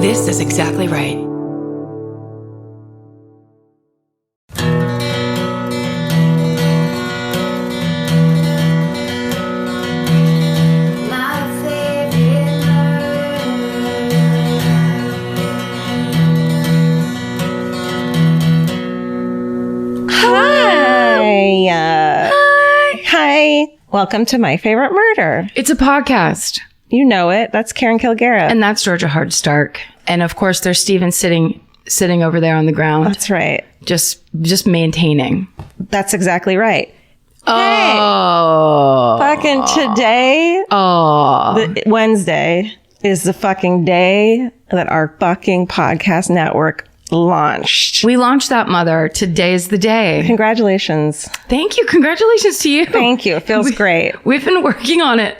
This is exactly right. Hi. Welcome to My Favorite Murder. It's a podcast. You know it. That's Karen Kilgariff. And that's Georgia Hardstark. And of course, there's Steven sitting over there on the ground. That's right. Just maintaining. That's exactly right. Oh. Hey, fucking today, Wednesday, is the fucking day that our fucking podcast network launched. We launched that, mother. Today's the day. Congratulations. Thank you. Congratulations to you. Thank you. It feels great. We've been working on it.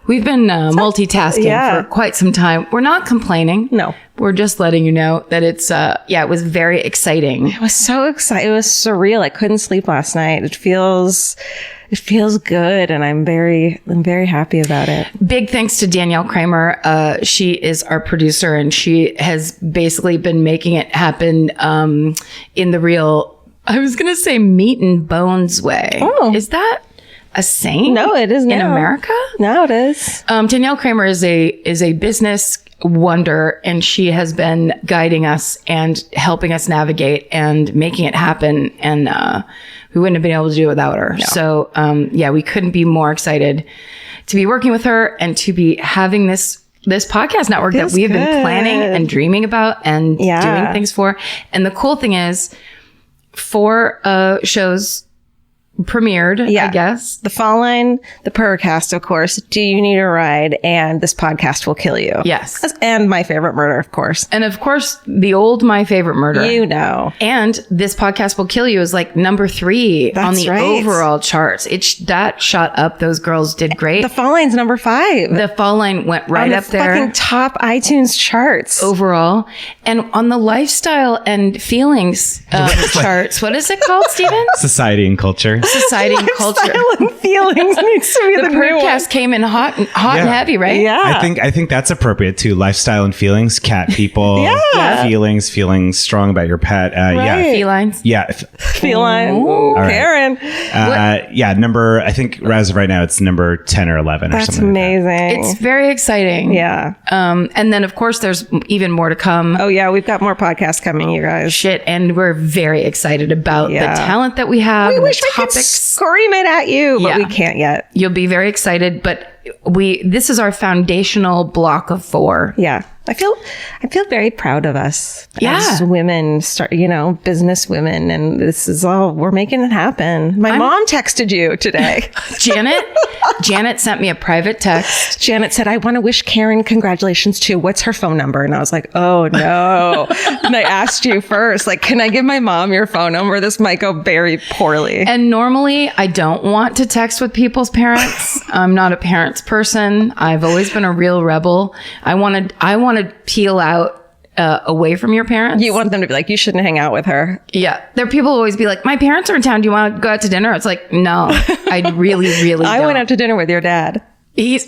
We've been multitasking for quite some time. We're not complaining. No. We're just letting you know that it's, it was very exciting. It was so exciting. It was surreal. I couldn't sleep last night. It feels good, and I'm very happy about it. Big thanks to Danielle Kramer. She is our producer, and she has basically been making it happen in the real, I was going to say meat and bones way. Oh. Is that a saying? No, it is now. In America? No, it is. Danielle Kramer is a business wonder, and she has been guiding us and helping us navigate and making it happen. And we wouldn't have been able to do it without her. No. So, we couldn't be more excited to be working with her and to be having this podcast network that we've been planning and dreaming about and doing things for. And the cool thing is, 4 shows premiered, I guess. The Fall Line, the Purrcast, of course, Do You Need a Ride, and This Podcast Will Kill You. Yes. And My Favorite Murder, of course. And of course, the old My Favorite Murder. You know. And This Podcast Will Kill You is like number 3 on the overall charts. That shot up. Those girls did great. The Fall Line's number 5. The Fall Line went right up there. Fucking top iTunes charts. Overall. And on the lifestyle and feelings charts, what is it called, Steven? Society and Culture. Society and Culture. Lifestyle and feelings needs to be the new one. Purrcast came in hot and heavy, right? Yeah. I think that's appropriate too. Lifestyle and feelings, cat people, feeling strong about your pet. Yeah. Felines. Yeah. Feline. Ooh, right. Karen. Number, I think as of right now, it's number 10 or 11 or something. That's amazing. It's very exciting. Yeah. And then of course there's even more to come. Oh yeah. We've got more podcasts coming, you guys. And we're very excited about the talent that we have. We wish the we could scream it at you, but we can't yet. You'll be very excited, but this is our foundational block of 4. Yeah. I feel very proud of us as women, business women, and this is all, we're making it happen. My mom texted you today. Janet sent me a private text. Janet said, I want to wish Karen congratulations too. What's her phone number? And I was like, oh no. And I asked you first, like, can I give my mom your phone number? This might go very poorly. And normally I don't want to text with people's parents. I'm not a parents person. I've always been a real rebel. I want to peel out away from your parents. You want them to be like, you shouldn't hang out with her. Yeah. There are people who always be like, my parents are in town. Do you want to go out to dinner? It's like, no, I really, really I don't. went out to dinner with your dad.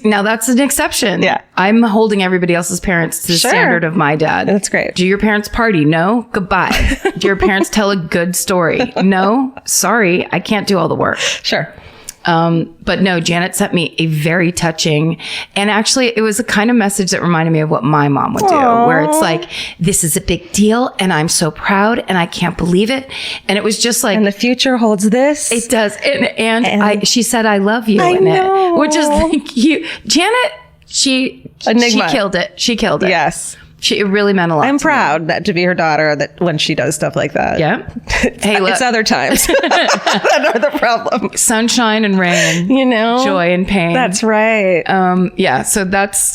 Now that's an exception. Yeah. I'm holding everybody else's parents to the standard of my dad. That's great. Do your parents party? No. Goodbye. Do your parents tell a good story? No. Sorry. I can't do all the work. Sure. But no, Janet sent me a very touching, and actually it was a kind of message that reminded me of what my mom would do, where it's like, this is a big deal and I'm so proud and I can't believe it. And it was just like, and the future holds this. It does. And she said, I love you I in know. it, which is like you, Janet, she killed it. She killed it. Yes. It really meant a lot. I'm proud to be her daughter that when she does stuff like that. Yeah. Hey, look. It's other times that are the problem. Sunshine and rain. Joy and pain. That's right. So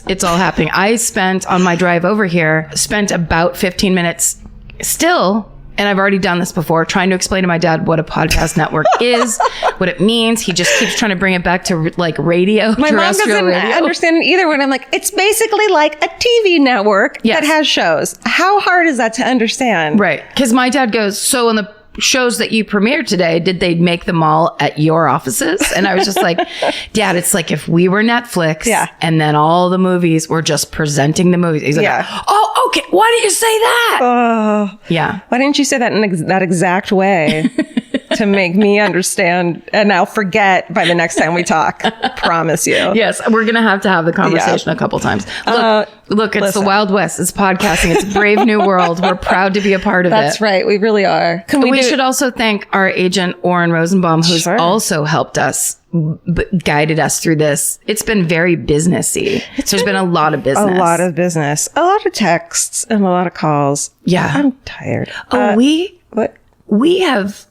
it's all happening. I on my drive over here, about 15 minutes still, and I've already done this before, trying to explain to my dad what a podcast network is, what it means. He just keeps trying to bring it back to like radio. My mom doesn't understand it either when I'm like, it's basically like a TV network that has shows. How hard is that to understand? Right. Because my dad goes, so on the shows that you premiered today, did they make them all at your offices? And I was just like, Dad, it's like if we were Netflix and then all the movies were just presenting the movies. He's like, oh, Okay, why didn't you say that? Oh, Yeah. why didn't you say that in that exact way to make me understand? And I'll forget by the next time we talk. Promise you. Yes, we're going to have the conversation a couple times. Look, it's the Wild West. It's podcasting. It's a brave new world. We're proud to be a part of it. That's right. We really are. We should also thank our agent, Oren Rosenbaum, who's also helped us, guided us through this. It's been very businessy. There's been a lot of business. A lot of business. A lot of texts and a lot of calls. Yeah. I'm tired. What? We have,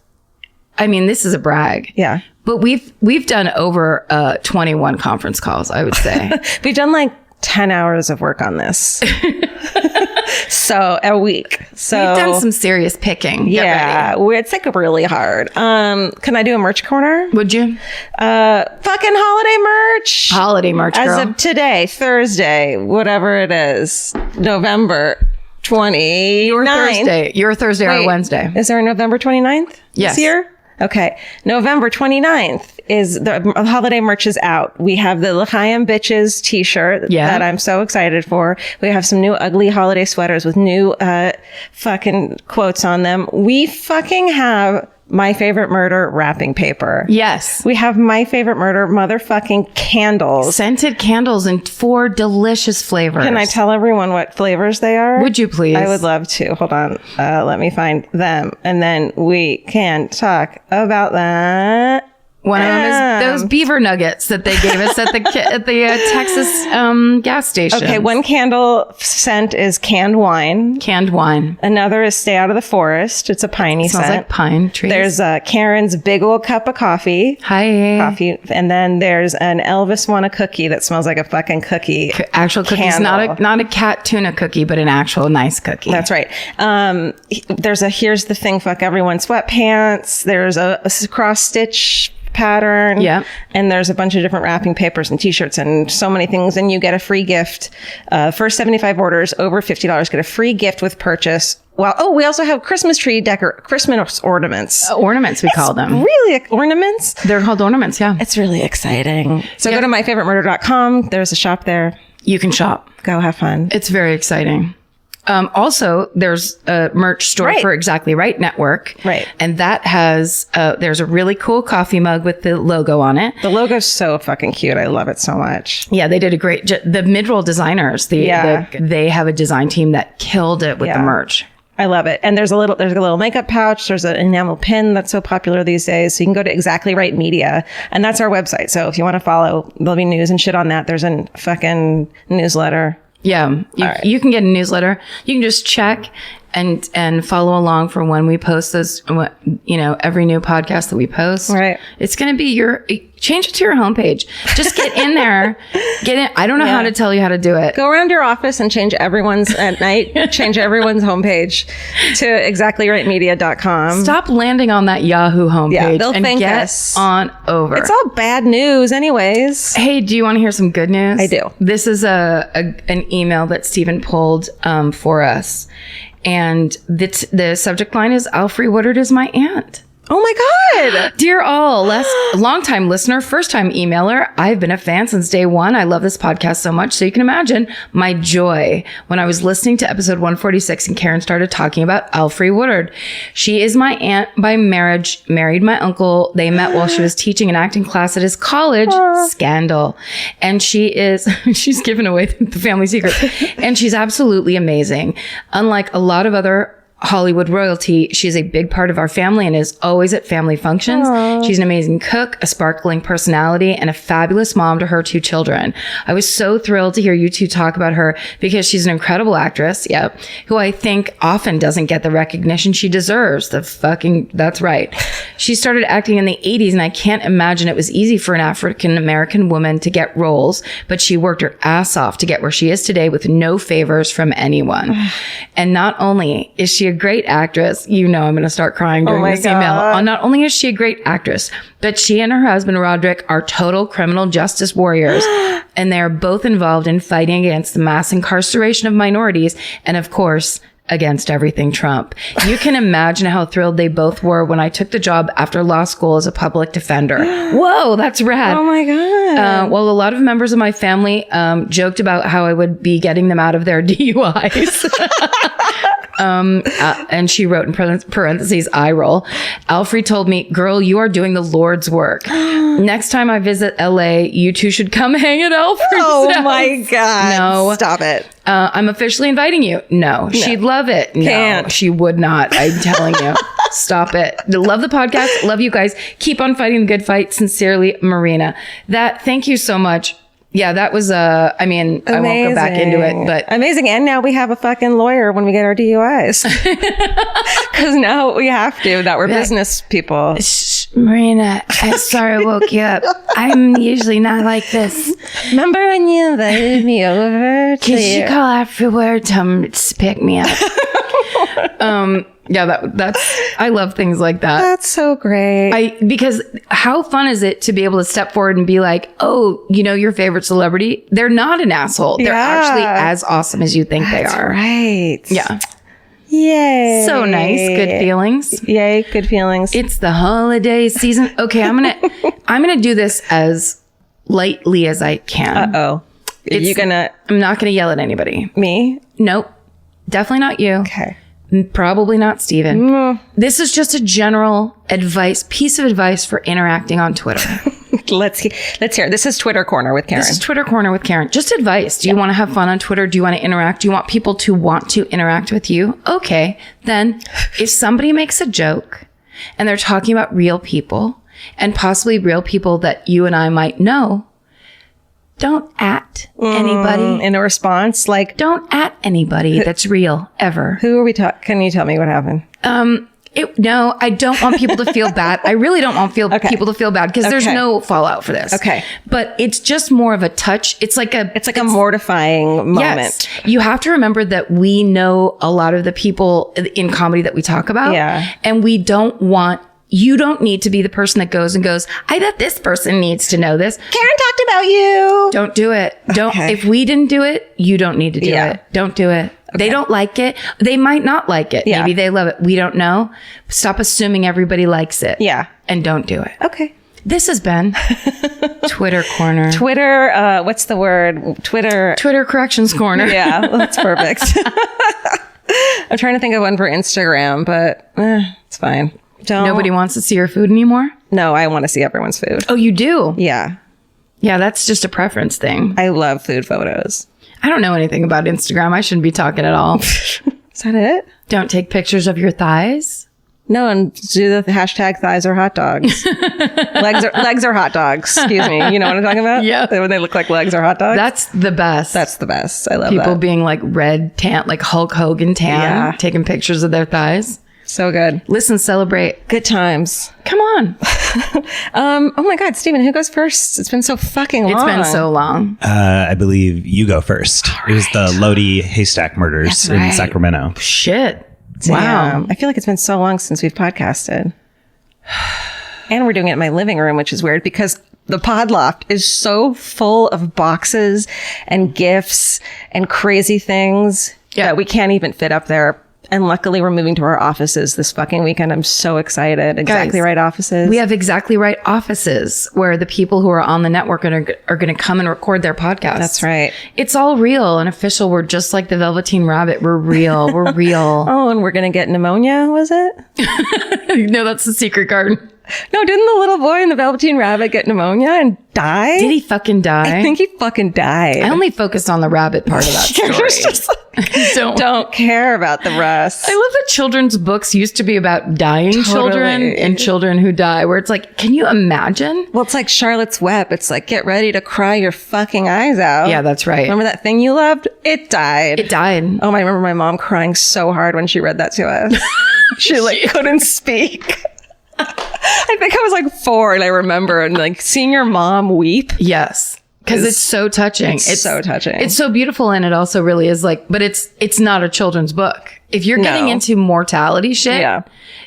I mean, this is a brag. Yeah. But we've done over 21 conference calls, I would say. We've done like 10 hours of work on this. So a week. So we've done some serious picking. Yeah. It's like really hard. Can I do a merch corner? Would you? Fucking holiday merch. Holiday merch, girl. As of today, Thursday, whatever it is, November 29th. Your Thursday or Wednesday. Is there a November 29th this year? Okay. November 29th is the holiday merch is out. We have the L'chaim Bitches t-shirt that I'm so excited for. We have some new ugly holiday sweaters with new fucking quotes on them. We fucking have My Favorite Murder wrapping paper. Yes. We have My Favorite Murder motherfucking candles. Scented candles in 4 delicious flavors. Can I tell everyone what flavors they are? Would you please? I would love to. Hold on. Let me find them. And then we can talk about that. One of them is those beaver nuggets that they gave us at the Texas gas station. Okay, one candle scent is canned wine. Canned wine. Another is Stay Out of the Forest. It's a piney Smells scent. like pine trees. There's Karen's Big Old Cup of Coffee. Hi. Coffee. And then there's an Elvis Want a Cookie that smells like a fucking cookie. Actual cookies, not a cat tuna cookie, but an actual nice cookie. That's right. There's a Here's the Thing, Fuck Everyone sweatpants. There's a cross stitch pattern. Yeah. And there's a bunch of different wrapping papers and t-shirts and so many things. And you get a free gift. First 75 orders over $50 get a free gift with purchase. Well, we also have Christmas Christmas ornaments. Ornaments, we call them. Really? Ornaments? They're called ornaments, yeah. It's really exciting. So go to myfavoritemurder.com. There's a shop there. You can shop. Go have fun. It's very exciting. Also, there's a merch store for Exactly Right Network. Right. And that has, there's a really cool coffee mug with the logo on it. The logo's so fucking cute. I love it so much. Yeah, they did a great the mid-roll designers. They have a design team that killed it with the merch. I love it. And there's a little makeup pouch. There's an enamel pin that's so popular these days. So you can go to Exactly Right Media, and that's our website. So if you want to follow, there'll be news and shit on that. There's a fucking newsletter. Yeah, you can get a newsletter. You can just check and follow along for when we post those, every new podcast that we post. Right. It's going to be change it to your homepage. Just get in there. Get in. I don't know how to tell you how to do it. Go around your office and change everyone's homepage to exactlyrightmedia.com. Stop landing on that Yahoo homepage. Yeah, they'll and thank get us. on over. It's all bad news anyways. Hey, do you want to hear some good news? I do. This is an email that Stephen pulled for us. And the subject line is, Alfre Woodard is my aunt. Oh my God. Dear all, longtime listener, first time emailer. I've been a fan since day one. I love this podcast so much. So you can imagine my joy when I was listening to episode 146 and Karen started talking about Alfre Woodard. She is my aunt by marriage, married my uncle. They met while she was teaching an acting class at his college. Scandal. And she's given away the family secret. And she's absolutely amazing. Unlike a lot of other Hollywood royalty, she's a big part of our family and is always at family functions. Aww. She's an amazing cook, a sparkling personality, and a fabulous mom to her 2 children. I was so thrilled to hear you two talk about her because she's an incredible actress, who I think often doesn't get the recognition she deserves. That's right. She started acting in the 80s, and I can't imagine it was easy for an African-American woman to get roles, but she worked her ass off to get where she is today with no favors from anyone. And not only is she a great actress, I'm going to start crying during this email. Not only is she a great actress, but she and her husband Roderick are total criminal justice warriors, and they are both involved in fighting against the mass incarceration of minorities and, of course, against everything Trump. You can imagine how thrilled they both were when I took the job after law school as a public defender. Whoa, that's rad. Oh my God. Well, a lot of members of my family joked about how I would be getting them out of their DUIs. And she wrote in parentheses, eye roll. Alfre told me, girl, you are doing the Lord's work. Next time I visit LA, you two should come hang at Alfre's house. My God. No. Stop it. I'm officially inviting you. No. She'd love it. Can't. No, she would not. I'm telling you. Stop it. Love the podcast. Love you guys. Keep on fighting the good fight. Sincerely, Marina. Thank you so much. Yeah, that was, amazing. I won't go back into it, but. Amazing. And now we have a fucking lawyer when we get our DUIs. Because now we have to, that we're business people. Marina, I'm sorry I woke you up. I'm usually not like this. Remember when you invited me over? Could you call afterward? Tell him to pick me up. Yeah, that's I love things like that. That's so great. Because how fun is it to be able to step forward and be like, oh, your favorite celebrity? They're not an asshole. They're actually as awesome as you think they are. Right. Yeah. Yay. So nice. Good feelings. Yay. Good feelings. It's the holiday season. Okay, I'm gonna do this as lightly as I can. Uh-oh. I'm not gonna yell at anybody. Me? Nope. Definitely not you. Okay. Probably not Steven. This is just a general piece of advice for interacting on Twitter. Let's hear. This is Twitter Corner with Karen. This is Twitter Corner with Karen. Just advice. Do you want to have fun on Twitter? Do you want to interact? Do you want people to want to interact with you? Okay. Then if somebody makes a joke and they're talking about real people and possibly real people that you and I might know, don't at anybody. In a response, like... Don't at anybody that's real, ever. Who are we talking? Can you tell me what happened? No, I don't want people to feel bad. I really don't want people to feel bad because there's no fallout for this. Okay. But it's just more of a touch. It's like a mortifying moment. Yes. You have to remember that we know a lot of the people in comedy that we talk about. Yeah. And you don't need to be the person that goes, I bet this person needs to know this. Karen talked about you. Don't do it. If we didn't do it, you don't need to do it. Don't do it. Okay. They don't like it. They might not like it. Yeah. Maybe they love it. We don't know. Stop assuming everybody likes it. Yeah. And don't do it. Okay. This has been Twitter Corner. Twitter, what's the word? Twitter Corrections Corner. Yeah, that's perfect. I'm trying to think of one for Instagram, but it's fine. Nobody wants to see your food anymore? No, I want to see everyone's food. Oh, you do? Yeah. Yeah, that's just a preference thing. I love food photos. I don't know anything about Instagram. I shouldn't be talking at all. Is that it? Don't take pictures of your thighs? No, and do the hashtag thighs are hot dogs. legs are hot dogs. Excuse me. You know what I'm talking about? Yeah. When they look like legs are hot dogs? That's the best. That's the best. I love People that. being like red, tan, like Hulk Hogan tan, taking pictures of their thighs. So good. Listen, celebrate. Good times. Come on. Oh my God, Steven, who goes first? It's been so fucking long. It's been so long. I believe you go first. Right. It was the Lodi haystack murders in Sacramento. Shit. Damn. Wow. I feel like it's been so long since we've podcasted. And we're doing it in my living room, which is weird because the pod loft is so full of boxes and gifts and crazy things that we can't even fit up there. And luckily, we're moving to our offices this fucking weekend. I'm so excited. Exactly Right offices. We have Exactly Right offices where the people who are on the network are going to come and record their podcasts. That's right. It's all real and official. We're just like the Velveteen Rabbit. We're real. We're real. Oh, and we're going to get pneumonia, was it? No, that's the Secret Garden. No, didn't the little boy in the Velveteen Rabbit get pneumonia and die? Did he fucking die? I think he fucking died. I only focused on the rabbit part of that story. Don't care about the rest. I love that children's books used to be about dying children and children who die, where it's like, can you imagine? Well, it's like Charlotte's Web. It's like, get ready to cry your fucking eyes out. Yeah, that's right. Remember that thing you loved? It died. It died. Oh, I remember my mom crying so hard when she read that to us. She couldn't speak. I think I was like 4 and I remember and like seeing your mom weep. Yes. Because it's so touching. It's so touching. It's so beautiful. And it also really is like, but it's not a children's book. If you're getting into mortality shit,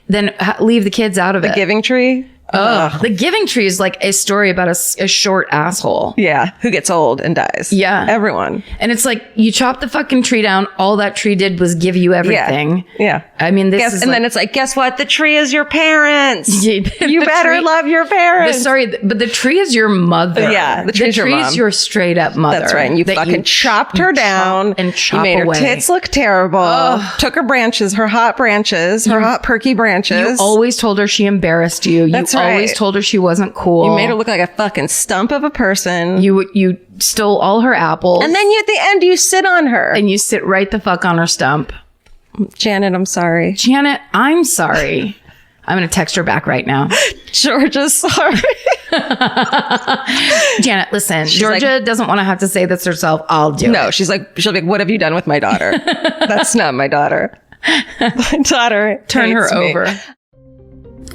then leave the kids out of it. The Giving Tree? The Giving Tree is like a story about a short asshole. Yeah. Who gets old and dies. Yeah. Everyone. And it's like, you chop the fucking tree down. All that tree did was give you everything. Yeah. I mean, this is then it's like, guess what? The tree is your parents. You the better tree, love your parents. But the tree is your mother. Yeah. The tree is your mom. your straight up mother. That's right. And you fucking chopped her down. And you made her tits look terrible. Took her branches, her hot perky branches. You always told her she embarrassed you. That's you always told her she wasn't cool. You made her look like a fucking stump of a person. You stole all her apples. And then at the end, you sit on her. And you sit right the fuck on her stump. Janet, I'm sorry. Janet, I'm sorry. I'm going to text her back right now. Georgia's sorry. Janet, listen, Georgia doesn't want to have to say this herself. I'll do it. No, she'll be like, what have you done with my daughter? That's not my daughter. My daughter Turn her me. over.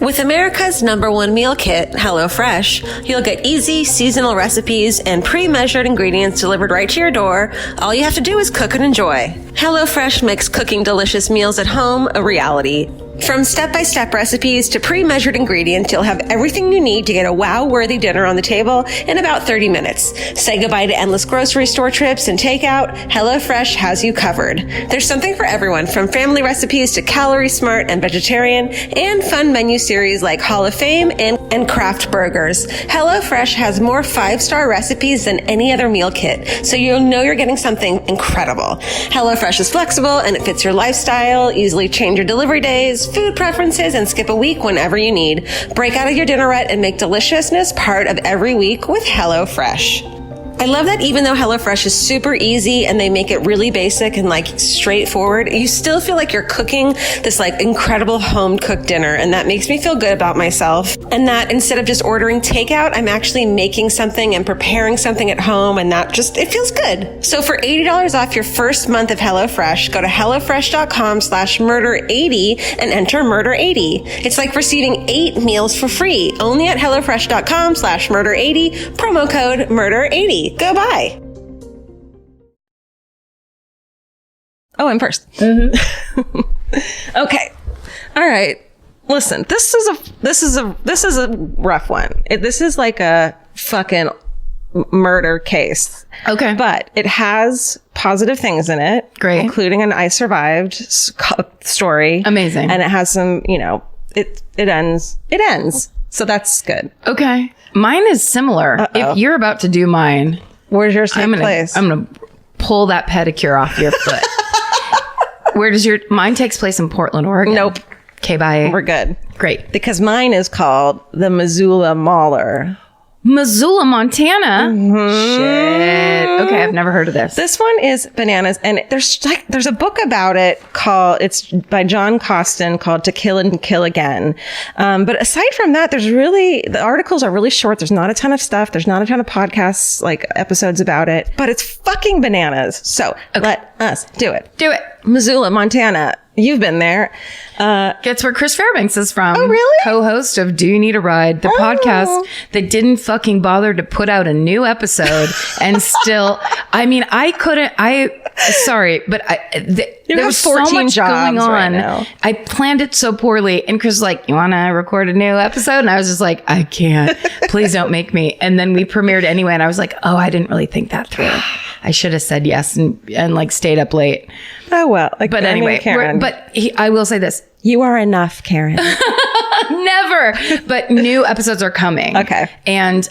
With America's #1 meal kit, HelloFresh, you'll get easy, seasonal recipes and pre-measured ingredients delivered right to your door. All you have to do is cook and enjoy. HelloFresh makes cooking delicious meals at home a reality. From step-by-step recipes to pre-measured ingredients, you'll have everything you need to get a wow-worthy dinner on the table in about 30 minutes. Say goodbye to endless grocery store trips and takeout. HelloFresh has you covered. There's something for everyone, from family recipes to calorie smart and vegetarian, and fun menu series like Hall of Fame and craft burgers. HelloFresh has more 5-star recipes than any other meal kit, so you'll know you're getting something incredible. HelloFresh is flexible and it fits your lifestyle. Easily change your delivery days, food preferences, and skip a week whenever you need. Break out of your dinner rut and make deliciousness part of every week with HelloFresh. I love that even though HelloFresh is super easy and they make it really basic and like straightforward, you still feel like you're cooking this like incredible home cooked dinner. And that makes me feel good about myself. And that instead of just ordering takeout, I'm actually making something and preparing something at home. And that it feels good. So for $80 off your first month of HelloFresh, go to HelloFresh.com/murder80 and enter murder80. It's like receiving 8 meals for free only at HelloFresh.com/murder80, promo code murder80. Go buy. Oh, I'm first. Mm-hmm. Okay. All right. Listen, this is a rough one. This is like a fucking murder case. Okay. But it has positive things in it. Great. Including an I survived story. Amazing. And it has some, it ends. So that's good. Okay. Mine is similar. Uh-oh. If you're about to do mine, where's yours take place? I'm going to pull that pedicure off your foot. Where does mine takes place in Portland, Oregon? Nope. Okay, bye. We're good. Great. Because mine is called the Missoula Mauler. Missoula, Montana. Mm-hmm. Shit. Okay, I've never heard of this. This one is bananas, and there's a book about it it's by John Costin called To Kill and Kill Again. But aside from that, the articles are really short. There's not a ton of stuff. There's not a ton of podcasts, like episodes about it, but it's fucking bananas. So let us do it. Do it. Missoula, Montana. You've been there. Guess where Chris Fairbanks is from. Oh, really? Co-host of Do You Need a Ride, the podcast that didn't fucking bother to put out a new episode. And still, I mean, sorry, but there was so much going on. Right now. I planned it so poorly. And Chris was like, you want to record a new episode? And I was just like, I can't. Please don't make me. And then we premiered anyway. And I was like, oh, I didn't really think that through. I should have said yes and like stayed up late. Oh, well. But anyway, I will say this. You are enough, Karen. Never. But new episodes are coming. Okay. And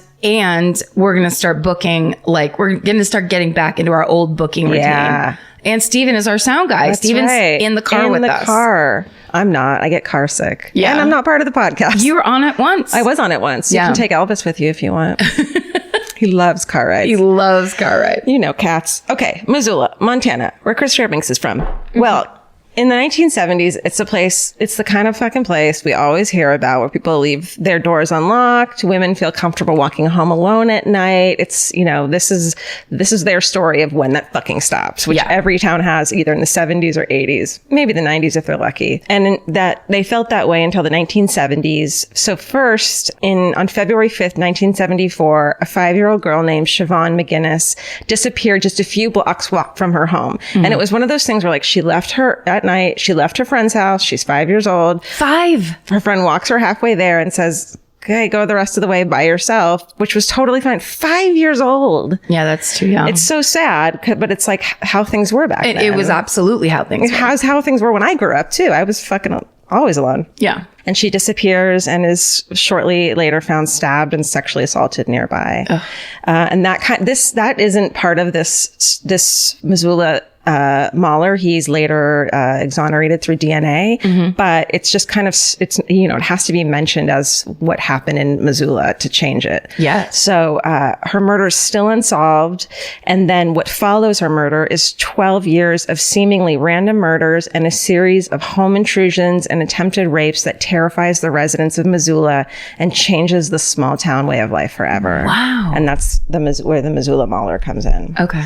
we're going to start booking, we're going to start getting back into our old booking routine. Yeah. And Steven is our sound guy. That's Steven's right. in the car with us. In the car. I'm not. I get car sick. Yeah. And I'm not part of the podcast. You were on it once. I was on it once. Yeah. You can take Elvis with you if you want. He loves car rides. He loves car rides. Cats. Okay. Missoula, Montana, where Chris Fairbanks is from. Mm-hmm. Well, in the 1970s, it's the kind of fucking place we always hear about where people leave their doors unlocked. Women feel comfortable walking home alone at night. It's, this is their story of when that fucking stops, which every town has either in the 70s or 80s, maybe the 90s if they're lucky. And that they felt that way until the 1970s. So first, on February 5th, 1974, a 5-year-old girl named Siobhan McGinnis disappeared just a few blocks walk from her home. Mm-hmm. And it was one of those things where she left at night. She left her friend's house. She's 5 years old. 5. Her friend walks her halfway there and says, okay, go the rest of the way by yourself, which was totally fine. 5 years old. Yeah, that's too young. It's so sad, but it's like how things were back then. It was absolutely how things were. How things were when I grew up, too. I was fucking always alone. Yeah. And she disappears and is shortly later found stabbed and sexually assaulted nearby. And that isn't part of this Missoula Mahler. He's later exonerated through DNA, but it's just kind of, it has to be mentioned as what happened in Missoula to change it. Yeah. So her murder is still unsolved. And then what follows her murder is 12 years of seemingly random murders and a series of home intrusions and attempted rapes that terrifies the residents of Missoula and changes the small town way of life forever. Wow. And that's where the Missoula Mahler comes in. Okay.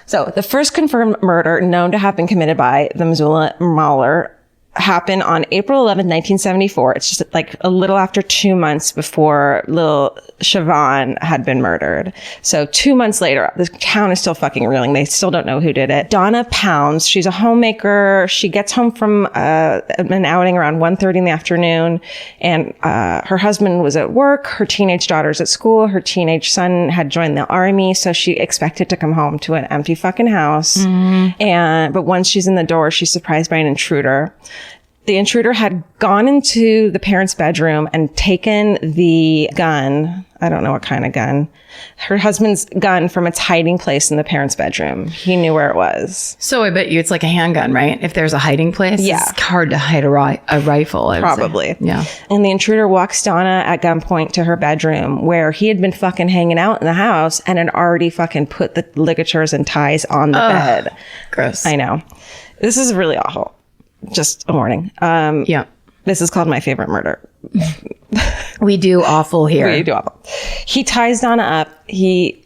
So the first confirmed murder known to have been committed by the Missoula Mahler happened on April 11th, 1974. It's just like a little after 2 months before little Siobhan had been murdered. So 2 months later, the town is still fucking reeling. They still don't know who did it. Donna Pounds, she's a homemaker. She gets home from an outing around 1:30 in the afternoon, and her husband was at work. Her teenage daughter's at school. Her teenage son had joined the army, so she expected to come home to an empty fucking house. But once she's in the door, she's surprised by an intruder. The intruder had gone into the parents' bedroom and taken the gun. I don't know what kind of gun. Her husband's gun from its hiding place in the parents' bedroom. He knew where it was. So I bet you it's like a handgun, right? If there's a hiding place, yeah. It's hard to hide a rifle. Probably. Yeah. And the intruder walks Donna at gunpoint to her bedroom where he had been fucking hanging out in the house and had already fucking put the ligatures and ties on the bed. Gross. I know. This is really awful. Just a warning. Yeah. This is called My Favorite Murder. We do awful here. We do awful. He ties Donna up. He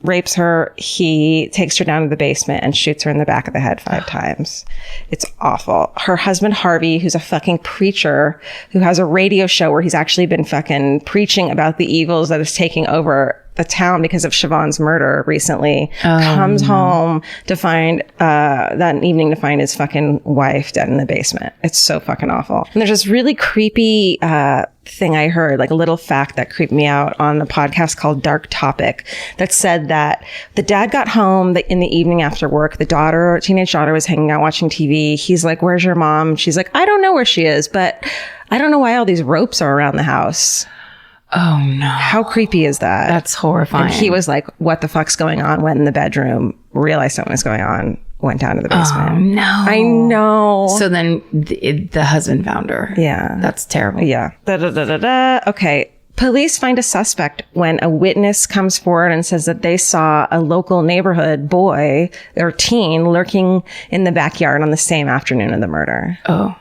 rapes her. He takes her down to the basement and shoots her in the back of the head 5 times. It's awful. Her husband, Harvey, who's a fucking preacher, who has a radio show where he's actually been fucking preaching about the evils that is taking over the town because of Siobhan's murder recently, comes home to find, that evening to find his fucking wife dead in the basement. It's so fucking awful. And there's this really creepy, thing I heard, like a little fact that creeped me out on a podcast called Dark Topic that said that the dad got home in the evening after work. The teenage daughter was hanging out watching TV. He's like, "Where's your mom?" She's like, "I don't know where she is, but I don't know why all these ropes are around the house." Oh no. How creepy is that? That's horrifying. And he was like, "What the fuck's going on?" Went in the bedroom, realized something was going on, went down to the basement. Oh no. I know. So then the husband found her. Yeah. That's terrible. Yeah. Okay. Police find a suspect when a witness comes forward and says that they saw a local neighborhood boy or teen lurking in the backyard on the same afternoon of the murder. Oh.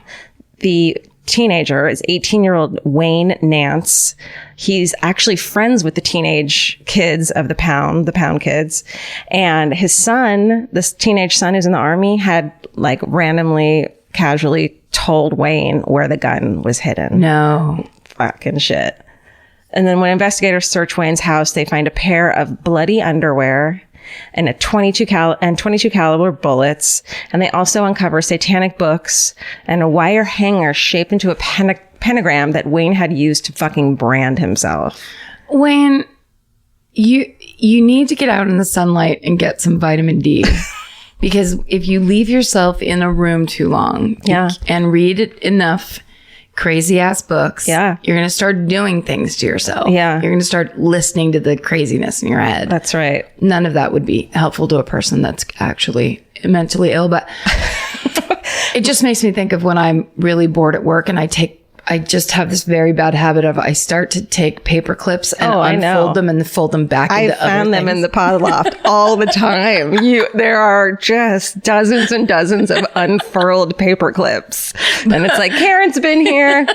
The teenager is 18-year-old Wayne Nance. He's actually friends with the teenage kids of the pound kids. And his son, this teenage son who's in the army, had like randomly, casually told Wayne where the gun was hidden. No. Fucking shit. And then when investigators search Wayne's house, they find a pair of bloody underwear and a 22 caliber bullets. And they also uncover satanic books and a wire hanger shaped into a pentagram that Wayne had used to fucking brand himself. Wayne, you need to get out in the sunlight and get some vitamin D. Because if you leave yourself in a room too long and read enough crazy ass books, you're going to start doing things to yourself. Yeah. You're going to start listening to the craziness in your head. That's right. None of that would be helpful to a person that's actually mentally ill, but it just makes me think of when I'm really bored at work and I just have this very bad habit of I start to take paper clips and unfold them and fold them back into other things. I found them in the pod loft all the time. There are just dozens and dozens of unfurled paper clips. And it's like, Karen's been here.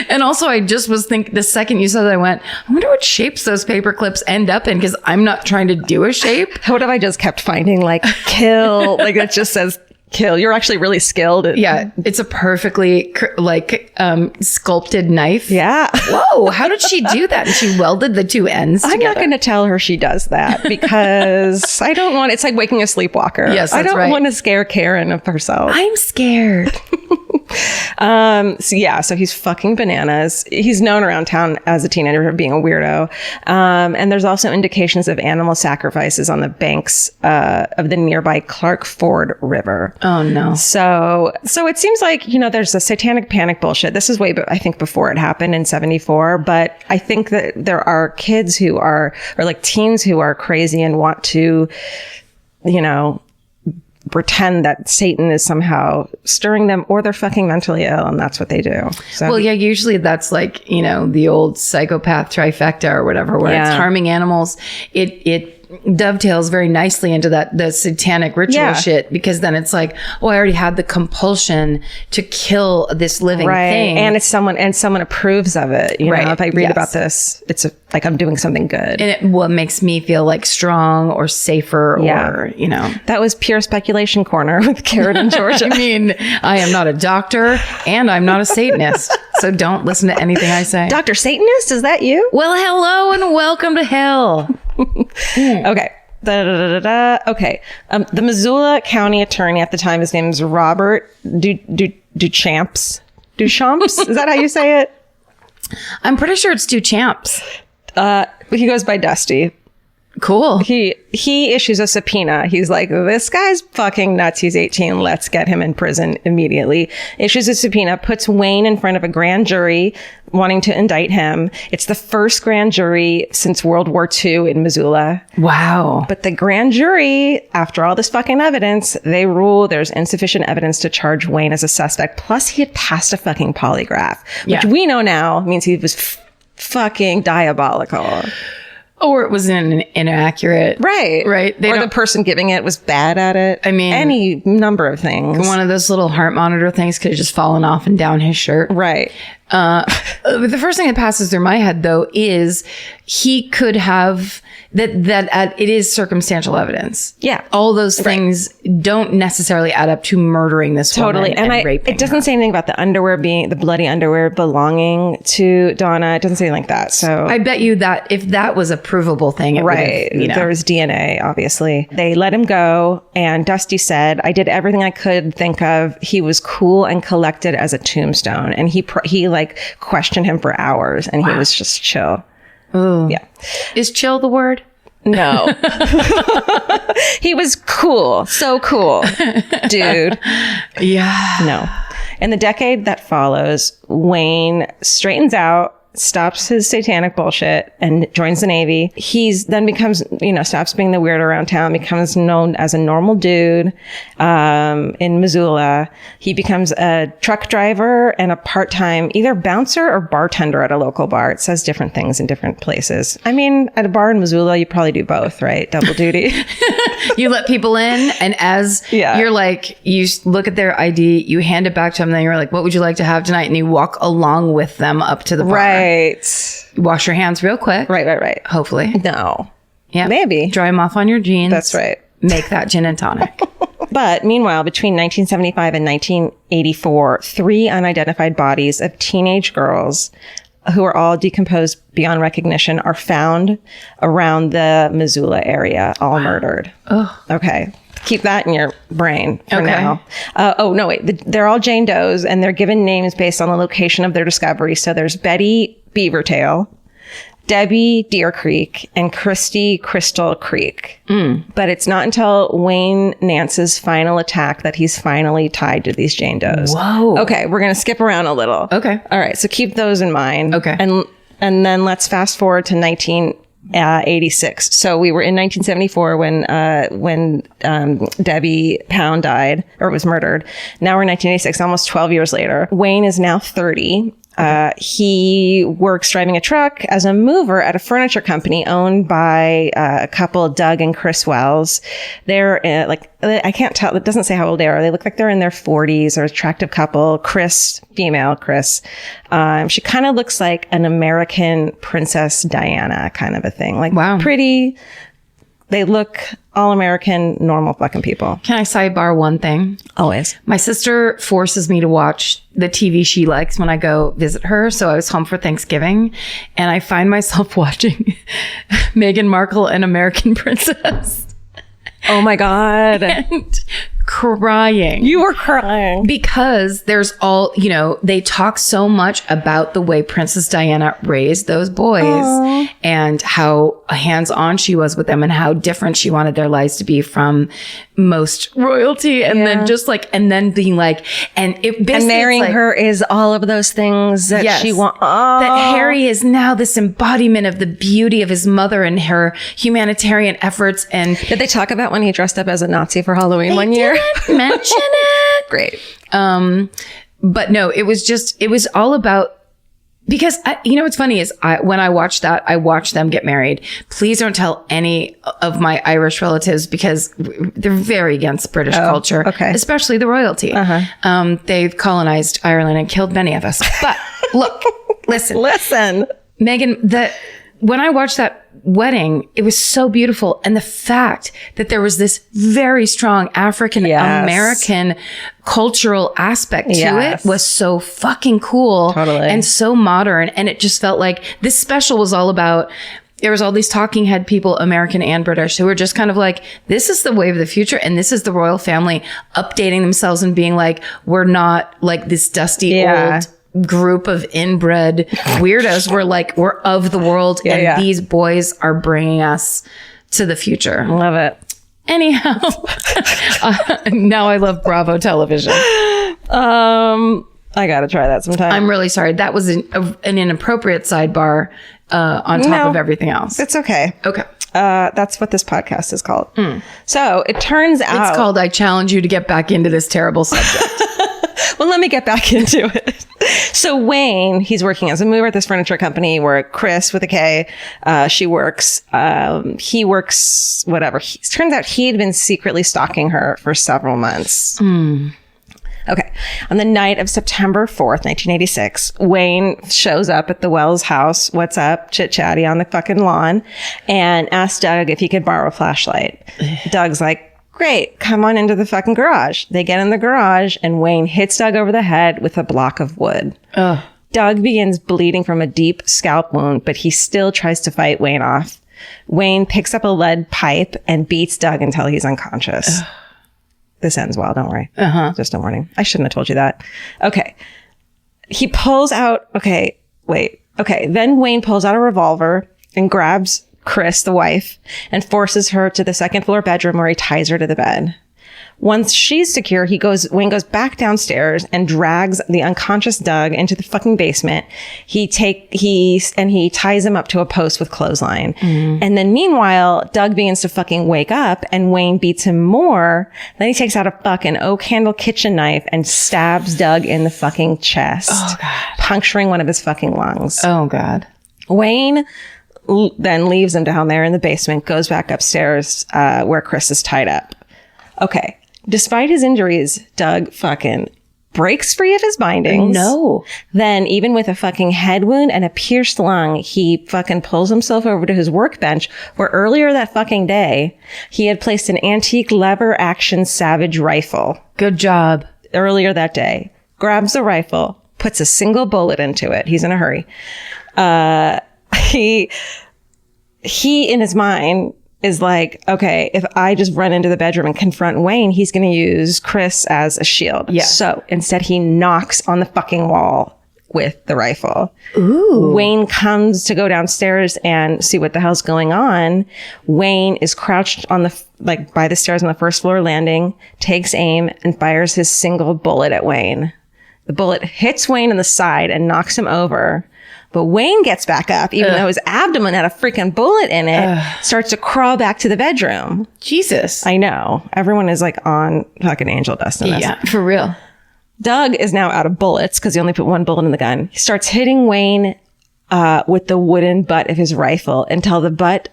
And also I just was thinking, the second you said that, I went, I wonder what shapes those paper clips end up in, because I'm not trying to do a shape. What if I just kept finding like kill, like it just says kill. You're actually really skilled. Yeah. It's a perfectly sculpted knife. Yeah. Whoa. How did she do that? And she welded the two ends together. I'm not going to tell her she does that because I don't want, it's like waking a sleepwalker. Yes, that's I don't want to scare Karen of herself. I'm scared. So he's fucking bananas. He's known around town as a teenager for being a weirdo. And there's also indications of animal sacrifices on the banks of the nearby Clark Ford River. Oh no. So it seems like, there's a satanic panic bullshit. This is I think before it happened in 74, but I think that there are kids or like teens who are crazy and want to, pretend that Satan is somehow stirring them, or they're fucking mentally ill, and that's what they do. So, well, yeah, usually that's like, the old psychopath trifecta or whatever, where it's harming animals. It dovetails very nicely into the satanic ritual shit, because then it's like, I already had the compulsion to kill this living thing, and someone approves of it. You know, if I read about this, it's like I'm doing something good, and it makes me feel like strong or safer, or That was pure speculation corner with Carrot and Georgia. I mean, I am not a doctor and I'm not a Satanist, so don't listen to anything I say. Dr. Satanist, is that you? Well, hello and welcome to hell. Okay. Okay. The Missoula County attorney at the time, his name is Robert Duchamps. Duchamps? Is that how you say it? I'm pretty sure it's Duchamps. He goes by Dusty. Cool. He issues a subpoena. He's like, this guy's fucking nuts. He's 18. Let's get him in prison immediately. Issues a subpoena, puts Wayne in front of a grand jury wanting to indict him. It's the first grand jury since World War II in Missoula. Wow. But the grand jury, after all this fucking evidence, they rule there's insufficient evidence to charge Wayne as a suspect. Plus, he had passed a fucking polygraph, which we know now means he was fucking diabolical. Or it was inaccurate. Right. Or the person giving it was bad at it. I mean, any number of things. One of those little heart monitor things could have just fallen off and down his shirt. Right. The first thing that passes through my head, though, is he could have that it is circumstantial evidence. Yeah. All those things don't necessarily add up to murdering this woman and raping it doesn't say anything about the bloody underwear belonging to Donna. It doesn't say anything like that. So I bet you that if that was a provable thing, it right. There was DNA, obviously. They let him go, and Dusty said, I did everything I could think of. He was cool and collected as a tombstone. And he questioned him for hours, and he was just chill. Ooh. Yeah. Is chill the word? No. He was cool. So cool. Dude. Yeah. No. In the decade that follows, Wayne straightens out, stops his satanic bullshit, and joins the Navy. He's then becomes, stops being the weirdo around town, becomes known as a normal dude in Missoula. He becomes a truck driver and a part-time either bouncer or bartender at a local bar. It says different things in different places. I mean, at a bar in Missoula, you probably do both, right? Double duty. You let people in, and as you're like, you look at their ID, you hand it back to them, and then you're like, what would you like to have tonight? And you walk along with them up to the bar. Right. Wash your hands real quick. Right. Hopefully. No. Yeah. Maybe. Dry them off on your jeans. That's right. Make that gin and tonic. But meanwhile, between 1975 and 1984, 3 unidentified bodies of teenage girls who are all decomposed beyond recognition are found around the Missoula area, all murdered. Oh. Okay. Keep that in your brain for now. They're all Jane Does, and they're given names based on the location of their discovery. So there's Betty Beavertail, Debbie Deer Creek, and Christy Crystal Creek. But it's not until Wayne Nance's final attack that he's finally tied to these Jane Does. Whoa. Okay, we're going to skip around a little. Okay. All right, so keep those in mind. Okay. And then let's fast forward to 1986. So we were in 1974 when Debbie Pound died or was murdered. Now we're in 1986, almost 12 years later. Wayne is now 30. He works driving a truck as a mover at a furniture company owned by a couple, Doug and Chris Wells. They're I can't tell. It doesn't say how old they are. They look like they're in their 40s. They're an attractive couple. Female Chris. She kind of looks like an American Princess Diana kind of a thing. Like, wow. Pretty. They look all American, normal fucking people. Can I sidebar one thing? Always. My sister forces me to watch the TV she likes when I go visit her. So I was home for Thanksgiving, and I find myself watching Meghan Markle and American Princess. Oh my God. And crying. You were crying. Because there's all, they talk so much about the way Princess Diana raised those boys and how hands-on she was with them and how different she wanted their lives to be from most royalty. And then and then being like, and marrying her is all of those things that she wants. That Harry is now this embodiment of the beauty of his mother and her humanitarian efforts. And did they talk about when he dressed up as a Nazi for Halloween one year? Mention it. Great. But no, it was all about, because what's funny is when I watched that, I watched them get married. Please don't tell any of my Irish relatives because they're very against British culture, especially the royalty. They've colonized Ireland and killed many of us. But look, listen, Meghan, when I watched that wedding, it was so beautiful. And the fact that there was this very strong African American cultural aspect to it was so fucking cool and so modern. And it just felt like this special was all about, there was all these talking head people, American and British, who were just kind of like, this is the wave of the future. And this is the royal family updating themselves and being like, we're not like this dusty old group of inbred weirdos. We're of the world, and these boys are bringing us to the future. Love it. Anyhow, now I love Bravo television. I gotta try that sometime. I'm really sorry. That was an inappropriate sidebar on top of everything else. It's okay. Okay. That's what this podcast is called. So it turns out it's called I Challenge You to Get Back Into This Terrible Subject. Well, let me get back into it. So Wayne, he's working as a mover at this furniture company where Chris with a K, she works. He works, whatever. Turns out he had been secretly stalking her for several months. Okay. On the night of September 4th, 1986, Wayne shows up at the Wells house. What's up? Chit-chatty on the fucking lawn, and asks Doug if he could borrow a flashlight. Doug's like, great, come on into the fucking garage. They get in the garage and Wayne hits Doug over the head with a block of wood. Doug begins bleeding from a deep scalp wound, but he still tries to fight Wayne off. Wayne picks up a lead pipe and beats Doug until he's unconscious. This ends well, don't worry. Just a warning. I shouldn't have told you that. Okay. He pulls out, then Wayne pulls out a revolver and grabs Chris, the wife, and forces her to the second floor bedroom where he ties her to the bed. Once she's secure, Wayne goes back downstairs and drags the unconscious Doug into the fucking basement. He ties him up to a post with clothesline. And then meanwhile, Doug begins to fucking wake up and Wayne beats him more. Then he takes out a fucking oak handle kitchen knife and stabs Doug in the fucking chest, puncturing one of his fucking lungs. Oh God. Wayne then leaves him down there in the basement, goes back upstairs where Chris is tied up. Okay. Despite his injuries, Doug fucking breaks free of his bindings. No. Then, even with a fucking head wound and a pierced lung, he fucking pulls himself over to his workbench where earlier that fucking day, he had placed an antique lever action Savage rifle. Good job. Earlier that day. Grabs the rifle, puts a single bullet into it. He's in a hurry. He in his mind is like, okay, if I just run into the bedroom and confront Wayne, he's going to use Chris as a shield. Yeah. So instead he knocks on the fucking wall with the rifle. Ooh. Wayne comes to go downstairs and see what the hell's going on. Wayne is crouched on by the stairs on the first floor landing, takes aim and fires his single bullet at Wayne. The bullet hits Wayne in the side and knocks him over. But Wayne gets back up, even though his abdomen had a freaking bullet in it, starts to crawl back to the bedroom. Jesus. I know. Everyone is like on fucking angel dust in this. Yeah, for real. Doug is now out of bullets because he only put one bullet in the gun. He starts hitting Wayne with the wooden butt of his rifle until the butt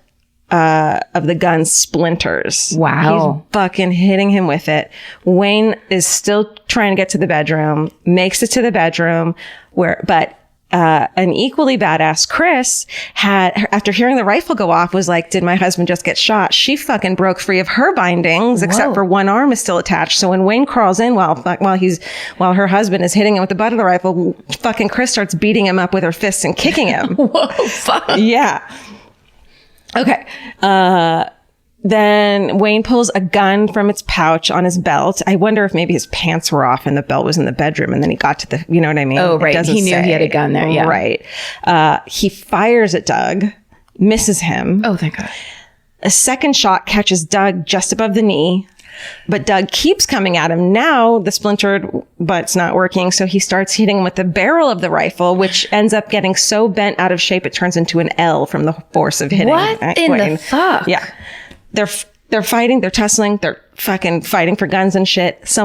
of the gun splinters. Wow. He's fucking hitting him with it. Wayne is still trying to get to the bedroom, makes it to the bedroom but an equally badass Chris after hearing the rifle go off, was like, did my husband just get shot? She fucking broke free of her bindings, except for one arm is still attached. So when Wayne crawls in while her husband is hitting him with the butt of the rifle, fucking Chris starts beating him up with her fists and kicking him. Whoa, fuck. Yeah. Okay. Then Wayne pulls a gun from its pouch on his belt. I wonder if maybe his pants were off and the belt was in the bedroom, and then he got to the, you know what I mean? Oh, right. He knew he had a gun there. Yeah. Right. He fires at Doug, misses him. Oh, thank God. A second shot catches Doug just above the knee, but Doug keeps coming at him. Now the splintered butt's not working, so he starts hitting him with the barrel of the rifle, which ends up getting so bent out of shape it turns into an L from the force of hitting. What in the fuck? Yeah. They're fighting, they're tussling, they're fucking fighting for guns and shit. It's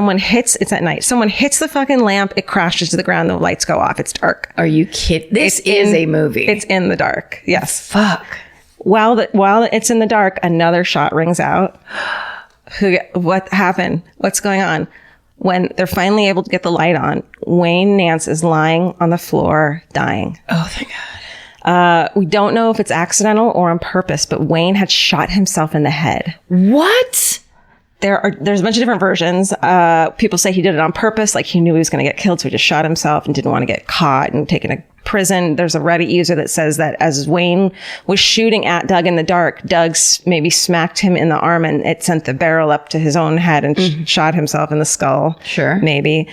at night. Someone hits the fucking lamp, it crashes to the ground, the lights go off. It's dark. Are you kidding? This is a movie. It's in the dark. Yes. Fuck. While it's in the dark, another shot rings out. What happened? What's going on? When they're finally able to get the light on, Wayne Nance is lying on the floor, dying. Oh, thank God. We don't know if it's accidental or on purpose, but Wayne had shot himself in the head. What? There's a bunch of different versions. People say he did it on purpose, like he knew he was going to get killed, so he just shot himself and didn't want to get caught and taken to prison. There's a Reddit user that says that as Wayne was shooting at Doug in the dark, Doug maybe smacked him in the arm and it sent the barrel up to his own head and shot himself in the skull. Sure. Maybe.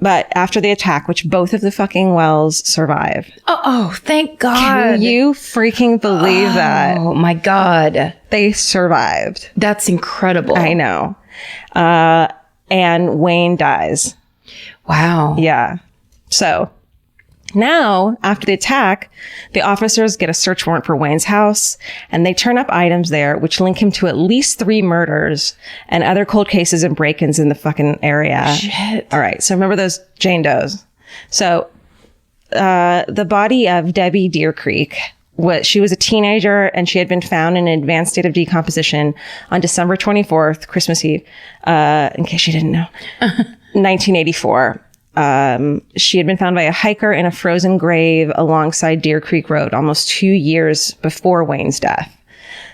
But after the attack, which both of the fucking Wells survive. Oh, thank God. Can you freaking believe that? Oh, my God. They survived. That's incredible. I know. And Wayne dies. Wow. Yeah. So now, after the attack, the officers get a search warrant for Wayne's house, and they turn up items there which link him to at least 3 murders and other cold cases and break-ins in the fucking area. Shit. All right. So remember those Jane Does. So the body of Debbie Deer Creek, she was a teenager, and she had been found in an advanced state of decomposition on December 24th, Christmas Eve, in case you didn't know, 1984. She had been found by a hiker in a frozen grave alongside Deer Creek Road almost 2 years before Wayne's death.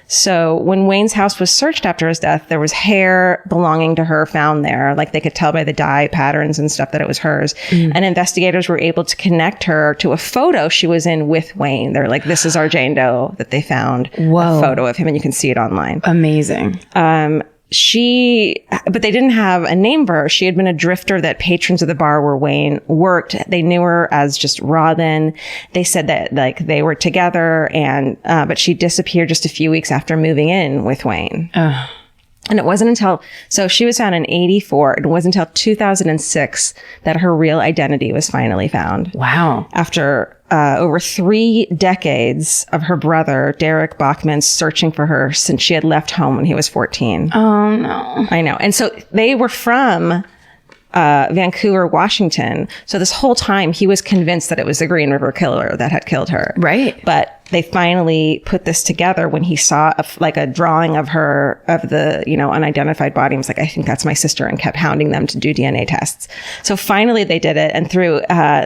So when Wayne's house was searched after his death, there was hair belonging to her found there. Like they could tell by the dye patterns and stuff that it was hers. And investigators were able to connect her to a photo she was in with Wayne. They're like, this is our Jane Doe that they found. Whoa. A photo of him, and you can see it online. Amazing. But they didn't have a name for her. She had been a drifter that patrons of the bar where Wayne worked. They knew her as just Robin. They said that like they were together, and but she disappeared just a few weeks after moving in with Wayne. And it wasn't until, so she was found in 1984. It wasn't until 2006 that her real identity was finally found. Wow. After over 3 decades of her brother, Derek Bachman, searching for her since she had left home when he was 14. Oh, no. I know. And so they were from Vancouver, Washington. So this whole time he was convinced that it was the Green River Killer that had killed her. Right. But they finally put this together when he saw a drawing of her, of the, unidentified body. He was like, I think that's my sister, and kept hounding them to do DNA tests. So finally they did it. And through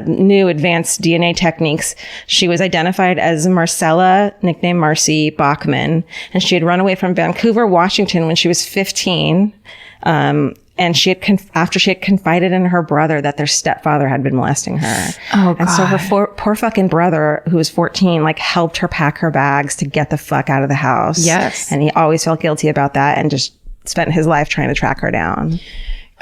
new advanced DNA techniques, she was identified as Marcella, nicknamed Marcy Bachman. And she had run away from Vancouver, Washington when she was 15. And she had, after she had confided in her brother that their stepfather had been molesting her. Oh, God. And so her poor fucking brother, who was 14, helped her pack her bags to get the fuck out of the house. Yes. And he always felt guilty about that and just spent his life trying to track her down.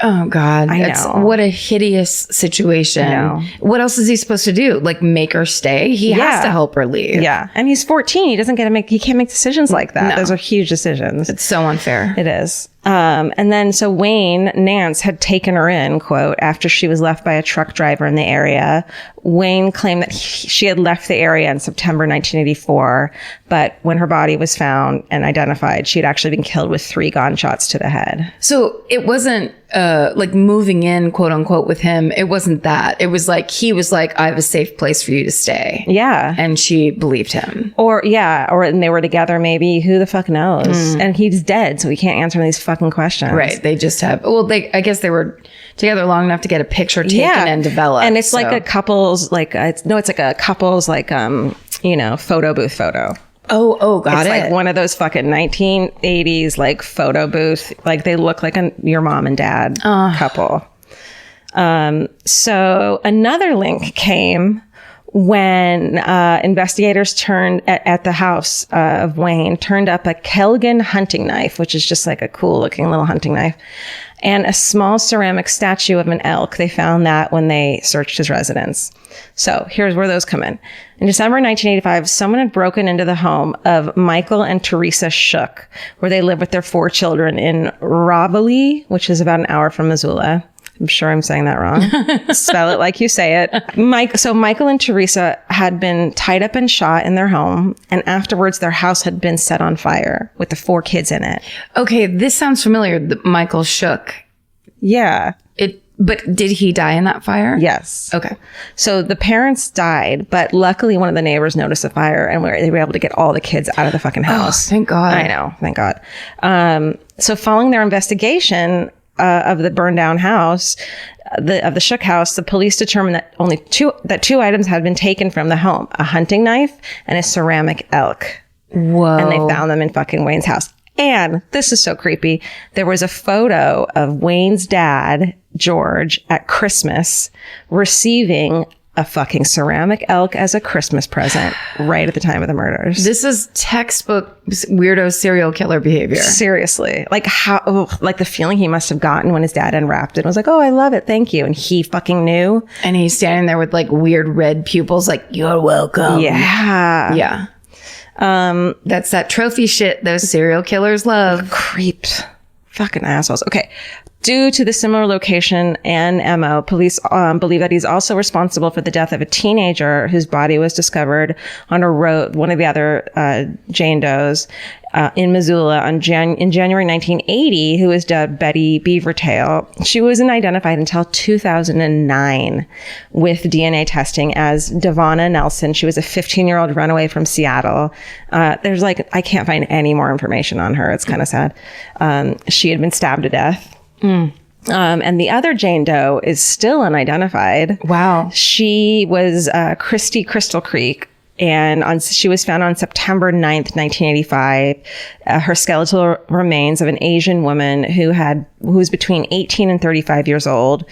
Oh, God. I know. What a hideous situation. I know. What else is he supposed to do? Make her stay? He has to help her leave. Yeah. And he's 14. He can't make decisions like that. No. Those are huge decisions. It's so unfair. It is. And then so Wayne Nance had taken her in, quote, after she was left by a truck driver in the area. Wayne claimed that she had left the area in September 1984, but when her body was found and identified, she had actually been killed with 3 gunshots to the head. So it wasn't moving in, quote unquote, with him. It wasn't that. It was he was like, I have a safe place for you to stay. Yeah. And she believed him. And they were together maybe. Who the fuck knows? And he's dead, so we can't answer these fucking questions. Right. They just have, I guess they were together long enough to get a picture taken and developed. And it's like a couple's, it's like a couple's, photo booth photo. Oh, got it. It's like one of those fucking 1980s, photo booth. They look like your mom and dad couple. So another link came when investigators turned at the house of Wayne, turned up a Kelgan hunting knife, which is just like a cool looking little hunting knife, and a small ceramic statue of an elk. They found that when they searched his residence. So here's where those come in. In December 1985, someone had broken into the home of Michael and Teresa Shook, where they live with their 4 children in Ravalli, which is about an hour from Missoula. I'm sure I'm saying that wrong. Spell it like you say it. So Michael and Teresa had been tied up and shot in their home, and afterwards their house had been set on fire with the 4 kids in it. Okay, this sounds familiar. Michael Shook. Yeah. But did he die in that fire? Yes. Okay. So the parents died, but luckily one of the neighbors noticed a fire and they were able to get all the kids out of the fucking house. Oh, thank God. I know. Thank God. So following their investigation of the burned down house, of the Shook house, the police determined that only two items had been taken from the home: a hunting knife and a ceramic elk. Whoa. And they found them in fucking Wayne's house. And this is so creepy. There was a photo of Wayne's dad, George, at Christmas receiving a fucking ceramic elk as a Christmas present right at the time of the murders. This is textbook weirdo serial killer behavior. Seriously. Like like the feeling he must have gotten when his dad unwrapped it and was like, oh, I love it. Thank you. And he fucking knew. And he's standing there with like weird red pupils like, you're welcome. Yeah. Yeah. That's that trophy shit those serial killers love. Creeps. Fucking assholes. Okay. Due to the similar location and MO, police believe that he's also responsible for the death of a teenager whose body was discovered on a road, one of the other Jane Does, in Missoula in January 1980, who was dubbed Betty Beavertail. She wasn't identified until 2009 with DNA testing as Devonna Nelson. She was a 15-year-old runaway from Seattle. There's I can't find any more information on her. It's kind of sad. She had been stabbed to death. And the other Jane Doe is still unidentified. Wow. She was Christy Crystal Creek, and she was found on September 9th, 1985. Her skeletal remains of an Asian woman who was between 18 and 35 years old.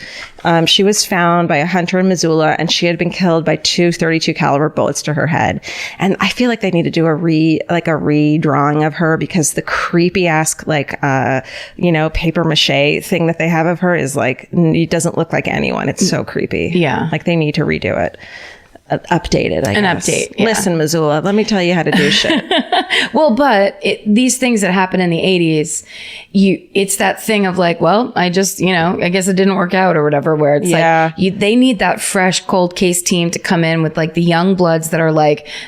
She was found by a hunter in Missoula, and she had been killed by 2 .32 caliber bullets to her head. And I feel like they need to do a redrawing of her, because the creepy ass paper mache thing that they have of her is it doesn't look like anyone. It's so creepy. Yeah. Like they need to redo it. Update it, I guess. Update. Yeah. Listen, Missoula, let me tell you how to do shit. Well, but these things that happen in the 80s, it's that thing of I just, I guess it didn't work out or whatever, where it's they need that fresh cold case team to come in with the young bloods that are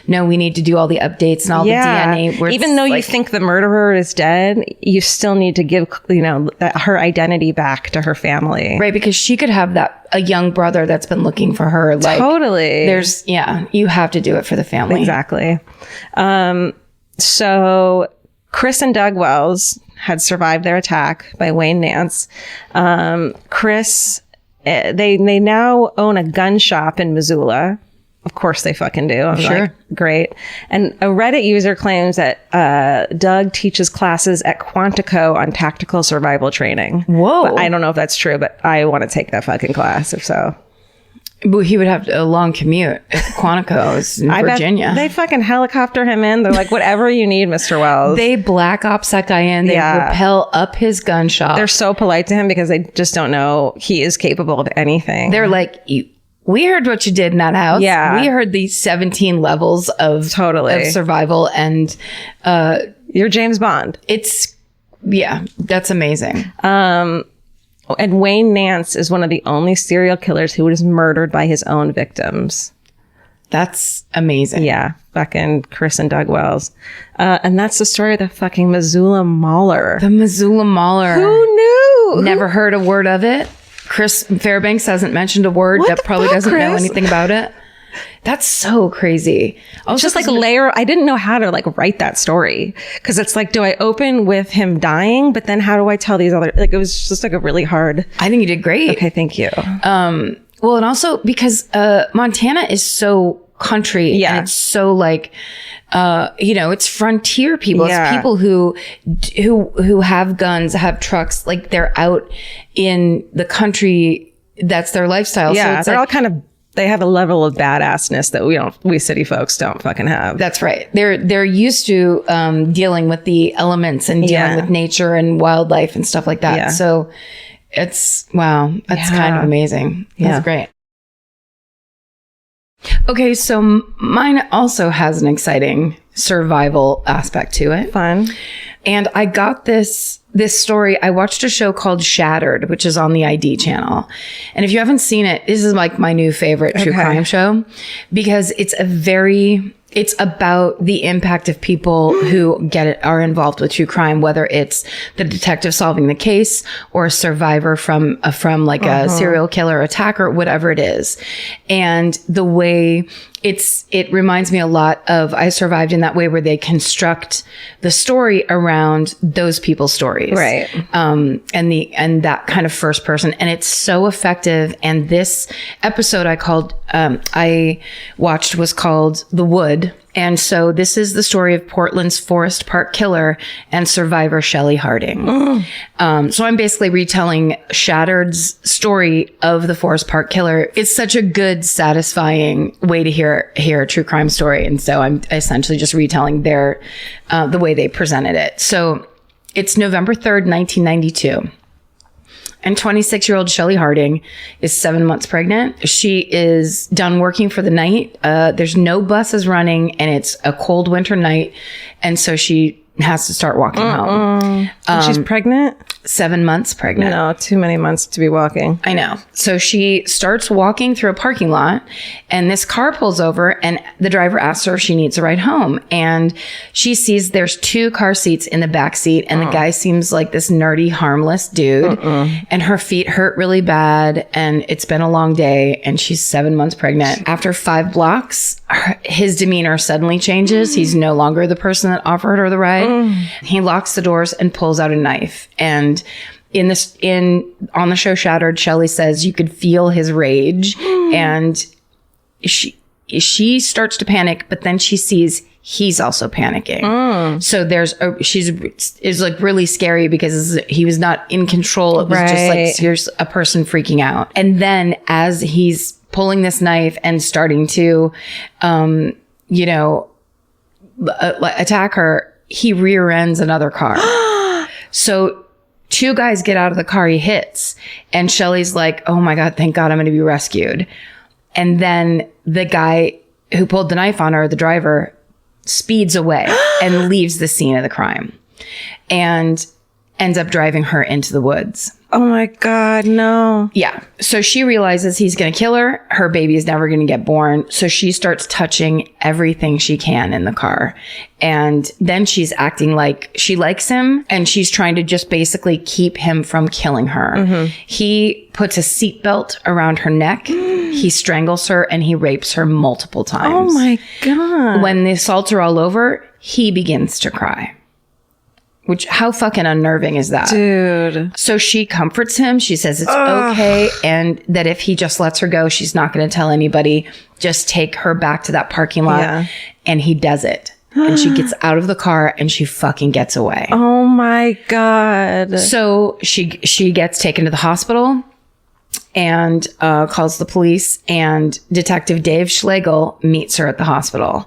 no, we need to do all the updates and all the DNA. Even though you think the murderer is dead, you still need to give, her identity back to her family. Right, because she could have a young brother that's been looking for her. Totally. You have to do it for the family. Exactly. So Chris and Doug Wells had survived their attack by Wayne Nance. Chris, they now own a gun shop in Missoula. Of course they fucking do. I'm sure. Great. And a Reddit user claims that Doug teaches classes at Quantico on tactical survival training. Whoa. But I don't know if that's true, but I want to take that fucking class if so. But he would have a long commute if Quantico is in Virginia. They fucking helicopter him in. They're like, whatever you need, Mr. Wells. They black ops that guy in. They rappel up his gun shop. They're so polite to him because they just don't know he is capable of anything. They're like, we heard what you did in that house. Yeah. We heard the 17 levels of survival, and you're James Bond. That's amazing. And Wayne Nance is one of the only serial killers who was murdered by his own victims. That's amazing. Yeah. Fucking Chris and Doug Wells. And that's the story of the fucking Missoula Mauler. The Missoula Mauler. Who knew? Never heard a word of it. Chris Fairbanks hasn't mentioned a word. That probably doesn't know anything about it. That's so crazy. I was just layer. I didn't know how to write that story, because it's do I open with him dying, but then how do I tell these other? It was just a really hard. I think you did great. Okay, thank you. Well, and also because Montana is so country. Yeah, and it's so it's frontier people. Yeah. It's people who have guns, have trucks. They're out in the country. That's their lifestyle. Yeah, so it's they're all kind of They have a level of badassness that we city folks don't fucking have. That's right. They're used to dealing with the elements and dealing with nature and wildlife and stuff like that. Yeah. So it's kind of amazing. That's great. Okay, so mine also has an exciting survival aspect to it. Fun. And I got this story. I watched a show called Shattered, which is on the ID channel. And if you haven't seen it, this is like my new favorite true crime show, because it's about the impact of people who are involved with true crime, whether it's the detective solving the case or a survivor from like a serial killer attacker, whatever it is. And the way it reminds me a lot of I Survived in that way, where they construct the story around those people's stories. Right. And that kind of first person. And it's so effective. And this episode I watched was called The Wood. And so this is the story of Portland's Forest Park killer and survivor Shelley Harding. So I'm basically retelling Shattered's story of the Forest Park killer. It's such a good, satisfying way to hear a true crime story. And so I'm essentially just retelling the way they presented it. So it's November 3rd, 1992. And 26-year-old Shelley Harding is 7 months pregnant. She is done working for the night. There's no buses running, and it's a cold winter night. And so she has to start walking home. She's pregnant? 7 months pregnant. No, too many months to be walking. I know. So she starts walking through a parking lot, and this car pulls over, and the driver asks her if she needs a ride home. And she sees there's 2 car seats in the back seat, and the guy seems like this nerdy, harmless dude. And her feet hurt really bad, and it's been a long day, and she's 7 months pregnant. After 5 blocks, his demeanor suddenly changes. He's no longer the person that offered her the ride. He locks the doors and pulls out a knife. And on the show Shattered, Shelley says you could feel his rage, and she starts to panic, but then she sees he's also panicking. So it's like really scary because he was not in control. It was just like here's a person freaking out. And then as he's pulling this knife and starting to, attack her, he rear ends another car. So 2 guys get out of the car he hits, and Shelley's like, oh my God, thank God I'm going to be rescued. And then the guy who pulled the knife on her, the driver, speeds away and leaves the scene of the crime and ends up driving her into the woods. Oh my God, no. Yeah. So she realizes he's going to kill her. Her baby is never going to get born. So she starts touching everything she can in the car. And then she's acting like she likes him, and she's trying to just basically keep him from killing her. He puts a seatbelt around her neck. He strangles her, and he rapes her multiple times. Oh my God. When the assaults are all over, he begins to cry. Which, how fucking unnerving is that? Dude. So she comforts him. She says it's okay. And that if he just lets her go, she's not going to tell anybody. Just take her back to that parking lot. Yeah. And he does it. And she gets out of the car and she fucking gets away. Oh my God. So she gets taken to the hospital and calls the police, and Detective Dave Schlegel meets her at the hospital,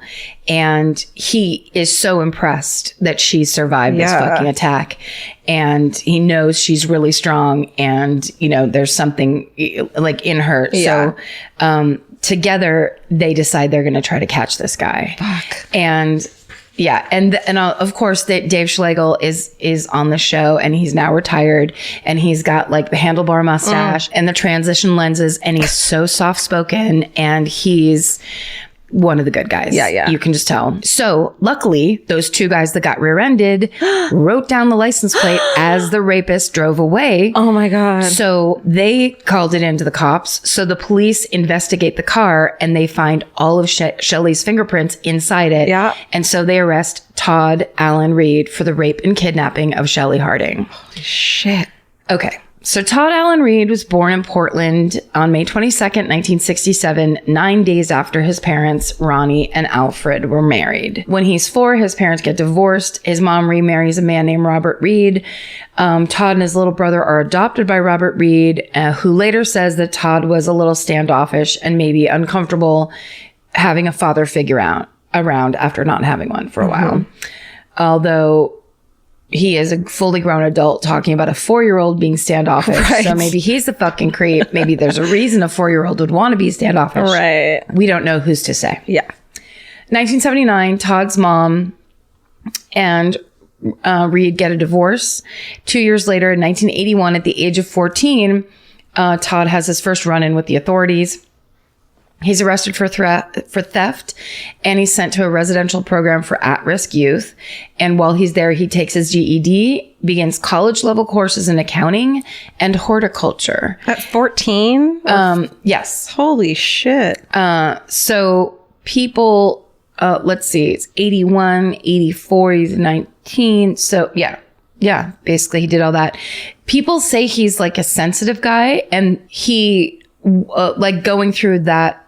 and he is so impressed that she survived this fucking attack, and he knows she's really strong, and there's something like in her. So together they decide they're going to try to catch this guy. Fuck. And yeah. And of course Dave Schlegel is on the show, and he's now retired, and he's got like the handlebar mustache and the transition lenses, and he's so soft spoken, and he's one of the good guys. Yeah. You can just tell. So luckily, those 2 guys that got rear-ended wrote down the license plate as the rapist drove away. Oh my God. So they called it into the cops. So the police investigate the car, and they find all of Shelley's fingerprints inside it. Yeah. And so they arrest Todd Allen Reed for the rape and kidnapping of Shelley Harding. Holy shit. Okay. So Todd Allen Reed was born in Portland on May 22nd, 1967, 9 days after his parents, Ronnie and Alfred, were married. When he's 4, his parents get divorced. His mom remarries a man named Robert Reed. Todd and his little brother are adopted by Robert Reed, who later says that Todd was a little standoffish and maybe uncomfortable having a father figure around after not having one for a while. Although he is a fully grown adult talking about a 4-year-old being standoffish. Right. So maybe he's the fucking creep. Maybe there's a reason a 4-year-old would want to be standoffish. Right. We don't know who's to say. Yeah. 1979, Todd's mom and Reed get a divorce. 2 years later, in 1981, at the age of 14, Todd has his first run-in with the authorities. He's arrested for theft, and he's sent to a residential program for at-risk youth. And while he's there, he takes his GED, begins college-level courses in accounting and horticulture. At 14? Yes. Holy shit. So people, let's see, it's 81, 84, he's 19. So yeah, basically he did all that. People say he's like a sensitive guy, and he, like going through that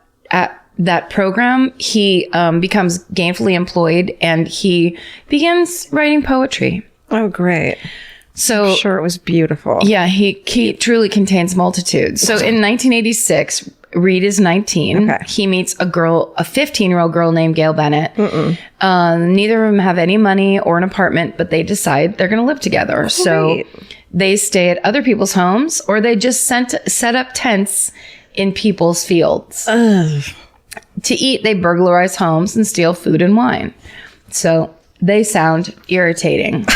program, he becomes gainfully employed, and he begins writing poetry. Oh, great. So I'm sure it was beautiful. Yeah, he truly contains multitudes. So in 1986, Reed is 19. Okay. He meets a 15-year-old girl named Gail Bennett. Neither of them have any money or an apartment, but they decide they're going to live together. Great. So they stay at other people's homes, or they just set up tents in people's fields. Ugh. To eat, they burglarize homes and steal food and wine. So they sound irritating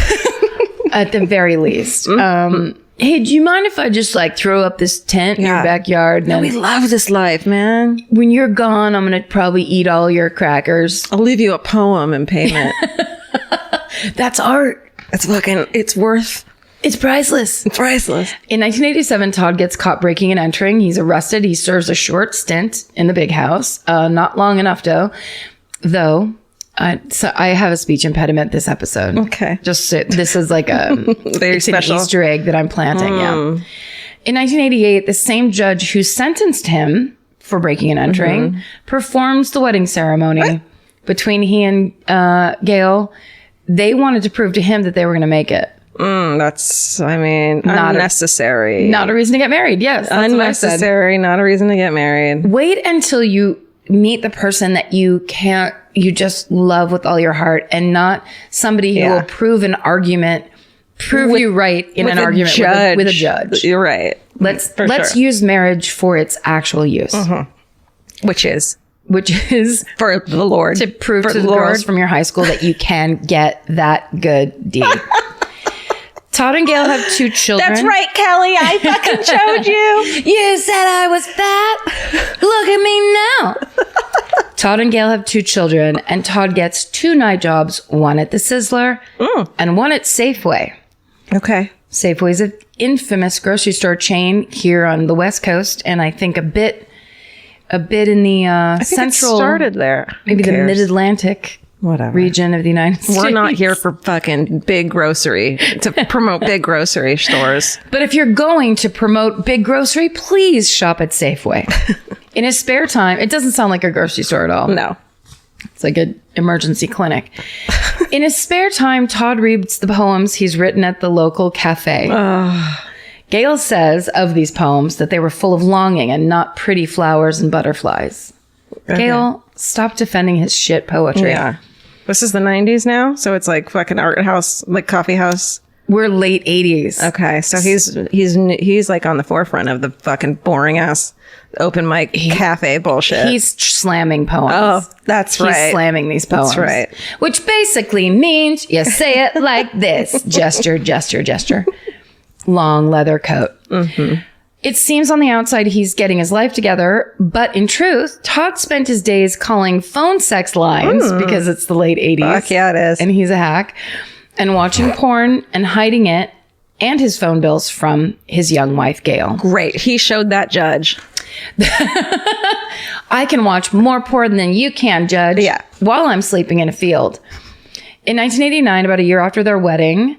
at the very least. Hey, do you mind if I just like throw up this tent in your backyard? No, we love this life, man. When you're gone, I'm going to probably eat all your crackers. I'll leave you a poem in payment. That's art. It's priceless. It's priceless. In 1987, Todd gets caught breaking and entering. He's arrested. He serves a short stint in the big house. Not long enough, though. So I have a speech impediment this episode. Okay. This is like a very special Easter egg that I'm planting. Yeah. In 1988, the same judge who sentenced him for breaking and entering performs the wedding ceremony between he and Gail. They wanted to prove to him that they were going to make it. That's, unnecessary. Not a reason to get married. Yes. Unnecessary, not a reason to get married. Wait until you meet the person that you just love with all your heart, and not somebody who will prove you right in an argument with a judge. You're right. Let's use marriage for its actual use. Which is for the Lord. To prove to the girls from your high school that you can get that good D. Todd and Gail have 2 children. That's right, Kelly. I fucking showed you. You said I was fat. Look at me now. Todd and Gail have 2 children, and Todd gets 2 night jobs, one at the Sizzler and one at Safeway. Okay. Safeway is an infamous grocery store chain here on the West Coast, and I think a bit in the central. It started there. Maybe the Mid-Atlantic. Whatever. Region of the United States. We're not here for fucking big grocery, to promote big grocery stores. But if you're going to promote big grocery, please shop at Safeway. In his spare time, it doesn't sound like a grocery store at all. No. It's like an emergency clinic. In his spare time, Todd reads the poems he's written at the local cafe. Gail says of these poems that they were full of longing and not pretty flowers and butterflies. Okay. Gail, stop defending his shit poetry. Yeah. This is the 90s now, so it's like fucking art house, like coffee house. We're late 80s. Okay, so he's like on the forefront of the fucking boring ass open mic cafe bullshit. He's slamming poems. Oh, that's right. He's slamming these poems. That's right. Which basically means you say it like this. Gesture, gesture, gesture. Long leather coat. It seems on the outside he's getting his life together, but in truth, Todd spent his days calling phone sex lines because it's the late 80s. Fuck yeah, it is. And he's a hack. And watching porn and hiding it and his phone bills from his young wife, Gail. Great. He showed that judge. I can watch more porn than you can, Judge. Yeah. While I'm sleeping in a field. In 1989, about a year after their wedding,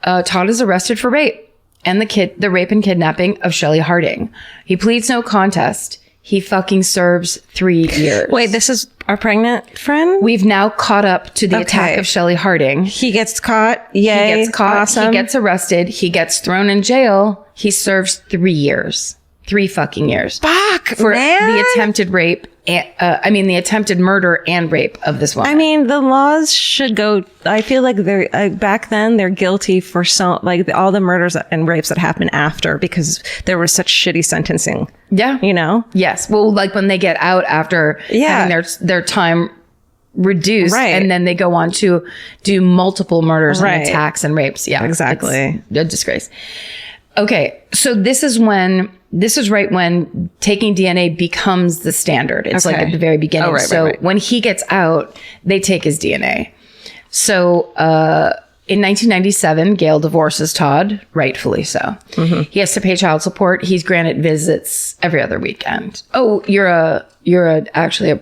Todd is arrested for rape. and the rape and kidnapping of Shelley Harding. He pleads no contest. He fucking serves 3 years. Wait, this is our pregnant friend? We've now caught up to the attack of Shelley Harding. He gets caught. Yay. He gets caught. Awesome. He gets arrested. He gets thrown in jail. He serves 3 years. 3 fucking years. Fuck, for man. the attempted rape. The attempted murder and rape of this woman. I mean, the laws should go. I feel like they're back then they're guilty for all the murders and rapes that happened after because there was such shitty sentencing. Yeah, you know. Yes. Well, like when they get out after having their time reduced, and then they go on to do multiple murders and attacks and rapes. Yeah, exactly. It's a disgrace. Okay, so this is right when taking DNA becomes the standard. It's like at the very beginning. When he gets out, they take his DNA. So in 1997, Gail divorces Todd, rightfully so. Mm-hmm. He has to pay child support. He's granted visits every other weekend. Oh, you're actually a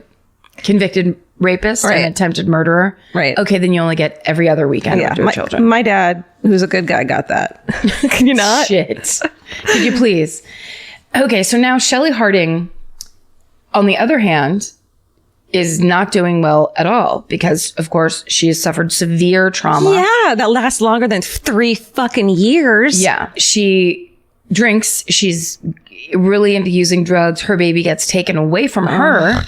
convicted rapist and attempted murderer. Right. Okay, then you only get every other weekend with your children. My dad, who's a good guy, got that. Can you not? Shit. Could you please? Okay, so now Shelley Harding, on the other hand, is not doing well at all because, of course, she has suffered severe trauma. Yeah, that lasts longer than 3 fucking years. Yeah. She drinks. She's really into using drugs. Her baby gets taken away from her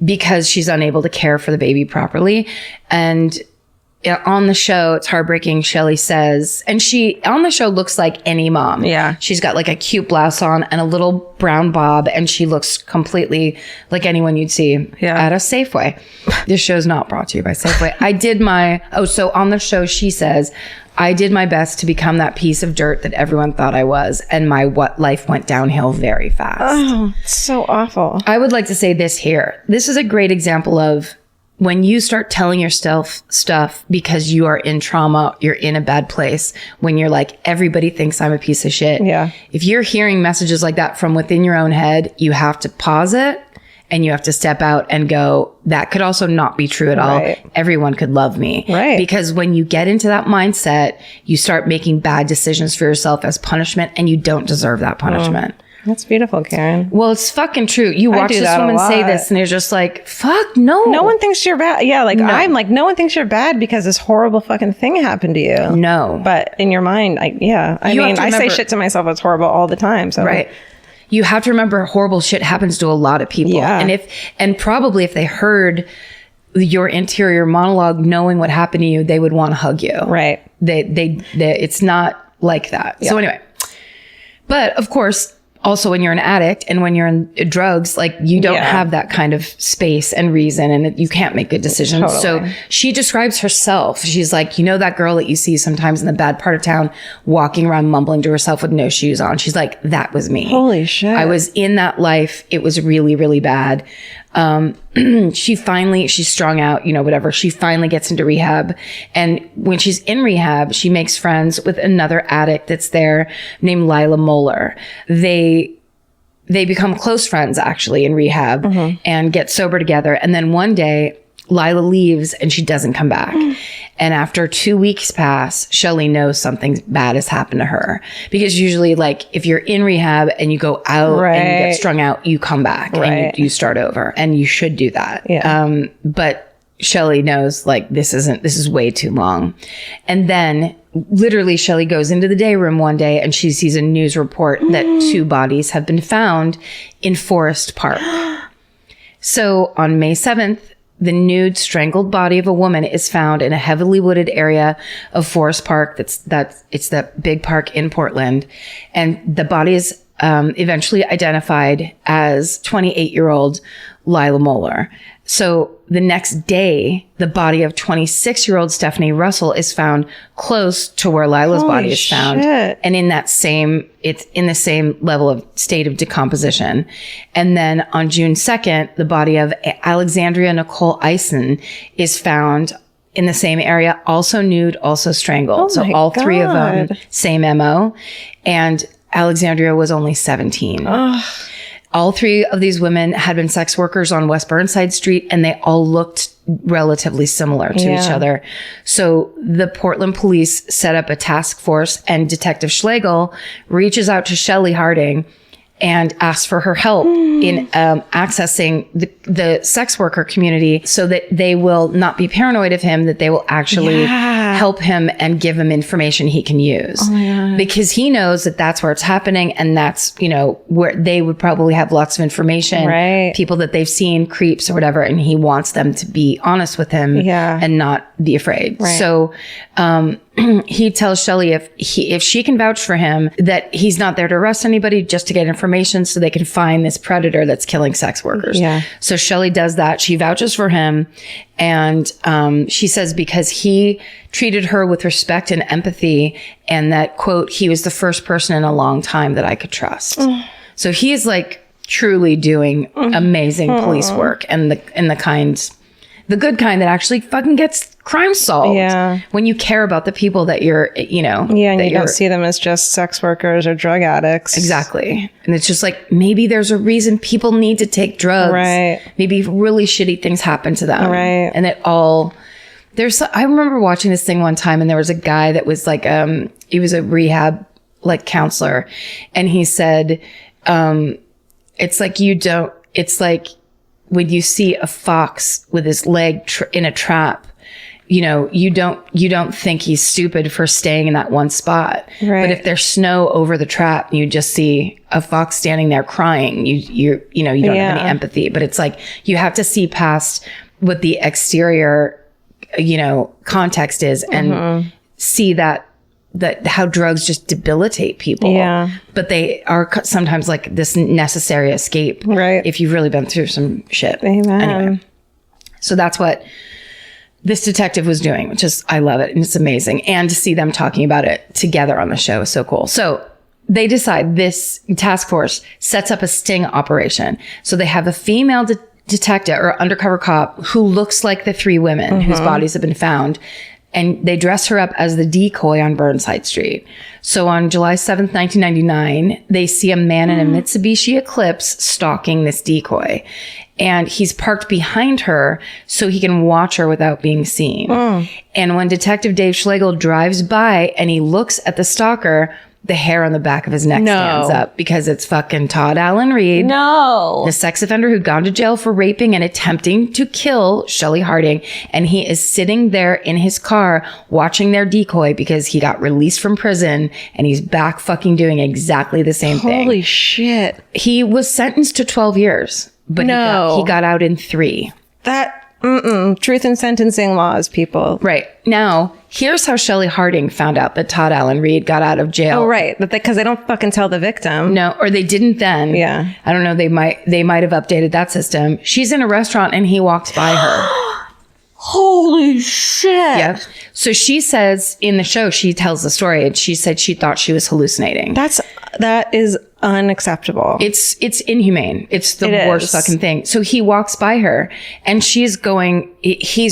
because she's unable to care for the baby properly. And on the show, it's heartbreaking. Shelley says, and she on the show looks like any mom. Yeah. She's got like a cute blouse on and a little brown bob, and she looks completely like anyone you'd see at a Safeway. This show's not brought to you by Safeway. So on the show, she says, I did my best to become that piece of dirt that everyone thought I was, and my life went downhill very fast. Oh, it's so awful. I would like to say this here. This is a great example of when you start telling yourself stuff because you are in trauma, you're in a bad place, when you're like, everybody thinks I'm a piece of shit. Yeah. If you're hearing messages like that from within your own head, you have to pause it and you have to step out and go, that could also not be true at all. Everyone could love me. Right. Because when you get into that mindset, you start making bad decisions for yourself as punishment, and you don't deserve that punishment. That's beautiful, Karen. Well, it's fucking true. You watch this woman say this and you're just like, fuck, no. No one thinks you're bad. Yeah, I'm like, no one thinks you're bad because this horrible fucking thing happened to you. No. But in your mind, I say shit to myself that's horrible all the time. So right. You have to remember horrible shit happens to a lot of people. Yeah. And probably if they heard your interior monologue knowing what happened to you, they would want to hug you. Right. They it's not like that. Yeah. So anyway. But of course, also when you're an addict and when you're in drugs, like you don't have that kind of space and reason, and you can't make good decisions. Totally. So she describes herself. She's like, you know, that girl that you see sometimes in the bad part of town walking around mumbling to herself with no shoes on. She's like, that was me. Holy shit. I was in that life. It was really, really bad. She's strung out, whatever. She finally gets into rehab. And when she's in rehab, she makes friends with another addict that's there named Lila Moeller. They become close friends actually in rehab and get sober together. And then one day Lila leaves and she doesn't come back. And after 2 weeks pass, Shelley knows something bad has happened to her. Because usually, like, if you're in rehab and you go out and you get strung out, you come back and you start over. And you should do that. Yeah. But Shelley knows, like, this is way too long. And then literally Shelley goes into the day room one day and she sees a news report that 2 bodies have been found in Forest Park. So on May 7th, the nude, strangled body of a woman is found in a heavily wooded area of Forest Park. It's that big park in Portland. And the body is eventually identified as 28-year-old Lila Moeller. So the next day, the body of 26-year-old Stephanie Russell is found close to where Lila's body is found. And it's in the same level of state of decomposition. And then on June 2nd, the body of Alexandria Nicole Eisen is found in the same area, also nude, also strangled. So all 3 of them, same MO. And Alexandria was only 17. All 3 of these women had been sex workers on West Burnside Street, and they all looked relatively similar to each other. So the Portland police set up a task force, and Detective Schlegel reaches out to Shelley Harding and asks for her help in accessing the sex worker community so that they will not be paranoid of him, that they will actually help him and give him information he can use. Oh my God. Because he knows that that's where it's happening, and that's, you know, where they would probably have lots of information, right? People that they've seen, creeps or whatever, and he wants them to be honest with him and not be afraid. Right. So he tells Shelley if she can vouch for him, that he's not there to arrest anybody, just to get information so they can find this predator that's killing sex workers. Yeah. So Shelley does that. She vouches for him. And she says because he treated her with respect and empathy, and that, quote, he was the first person in a long time that I could trust. So he is like truly doing amazing police work, and the good kind that actually fucking gets crime solved. Yeah. When you care about the people that you're, you know. Yeah, and you don't see them as just sex workers or drug addicts. Exactly. And it's just like, maybe there's a reason people need to take drugs. Right. Maybe really shitty things happen to them. Right. And I remember watching this thing one time, and there was a guy that was like, he was a rehab like counselor, and he said, it's like when you see a fox with his leg in a trap, you know, you don't think he's stupid for staying in that one spot. Right. But if there's snow over the trap and you just see a fox standing there crying, you don't have any empathy. But it's like, you have to see past what the exterior, you know, context is, and see that how drugs just debilitate people. Yeah. But they are sometimes like this necessary escape. Right. If you've really been through some shit. Amen. Anyway. So that's what this detective was doing, which is, I love it. And it's amazing. And to see them talking about it together on the show is so cool. So they decide, this task force sets up a sting operation. So they have a female detective or undercover cop who looks like the 3 women whose bodies have been found. And they dress her up as the decoy on Burnside Street. So on July 7th, 1999, they see a man in a Mitsubishi Eclipse stalking this decoy. And he's parked behind her so he can watch her without being seen. And when Detective Dave Schlegel drives by and he looks at the stalker, the hair on the back of his neck stands up, because it's fucking Todd Allen Reed. No. The sex offender who'd gone to jail for raping and attempting to kill Shelley Harding. And he is sitting there in his car watching their decoy because he got released from prison, and he's back fucking doing exactly the same thing. Holy shit. He was sentenced to 12 years, but he got out in 3. Truth in sentencing laws, people. Right. Now, here's how Shelley Harding found out that Todd Allen Reed got out of jail. Oh, right. Because they don't fucking tell the victim. No, or they didn't then. Yeah. I don't know. They might have updated that system. She's in a restaurant and he walks by her. Holy shit. Yeah. So she says in the show, she tells the story, and she said she thought she was hallucinating. That is unacceptable. It's inhumane. It's the worst fucking thing. So he walks by her and he's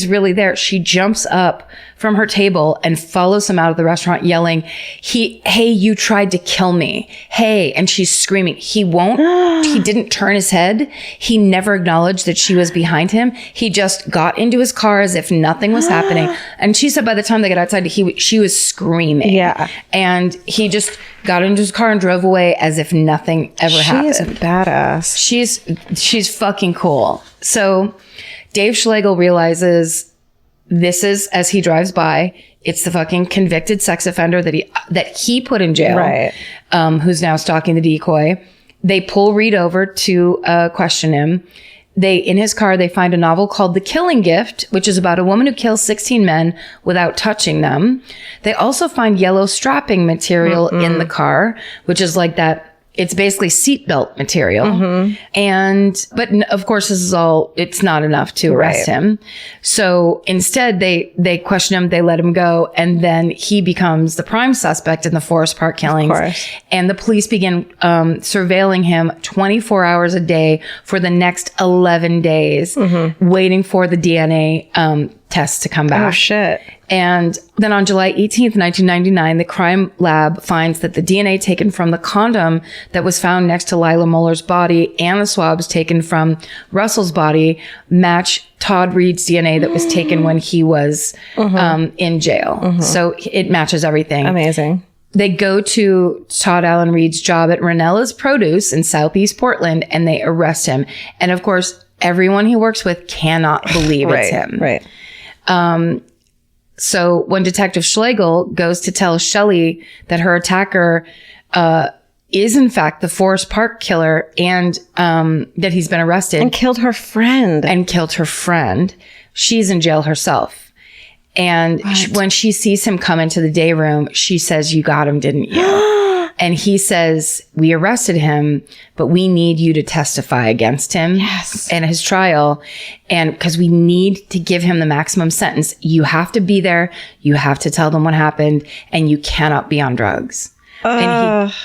really there. She jumps up from her table and follows him out of the restaurant yelling, hey, you tried to kill me. Hey. And she's screaming. He didn't turn his head. He never acknowledged that she was behind him. He just got into his car as if nothing was happening. And she said by the time they got outside, she was screaming. Yeah. And he just got into his car and drove away as if nothing ever happened. She is a badass. She's fucking cool. So Dave Schlegel realizes this is, as he drives by, it's the fucking convicted sex offender that he put in jail, right? Who's now stalking the decoy. They pull Reed over to question him. In his car, they find a novel called The Killing Gift, which is about a woman who kills 16 men without touching them. They also find yellow strapping material in the car, which is like that. It's basically seatbelt material. But of course, it's not enough to arrest him. So instead, they question him, they let him go, and then he becomes the prime suspect in the Forest Park killings. And the police begin surveilling him 24 hours a day for the next 11 days, waiting for the DNA tests to come back. Oh, shit. And then on July 18th, 1999, the crime lab finds that the DNA taken from the condom that was found next to Lila Muller's body and the swabs taken from Russell's body match Todd Reed's DNA that was taken when he was in jail. So it matches everything. Amazing. They go to Todd Allen Reed's job at Ranella's Produce in Southeast Portland, and they arrest him. And of course, everyone he works with cannot believe it's him. Right. So when Detective Schlegel goes to tell Shelley that her attacker is in fact the Forest Park killer and that he's been arrested. And killed her friend. She's in jail herself. And when she sees him come into the day room, she says, "You got him, didn't you?" And he says, "We arrested him, but we need you to testify against him in his trial. And because we need to give him the maximum sentence, you have to be there. You have to tell them what happened, and you cannot be on drugs."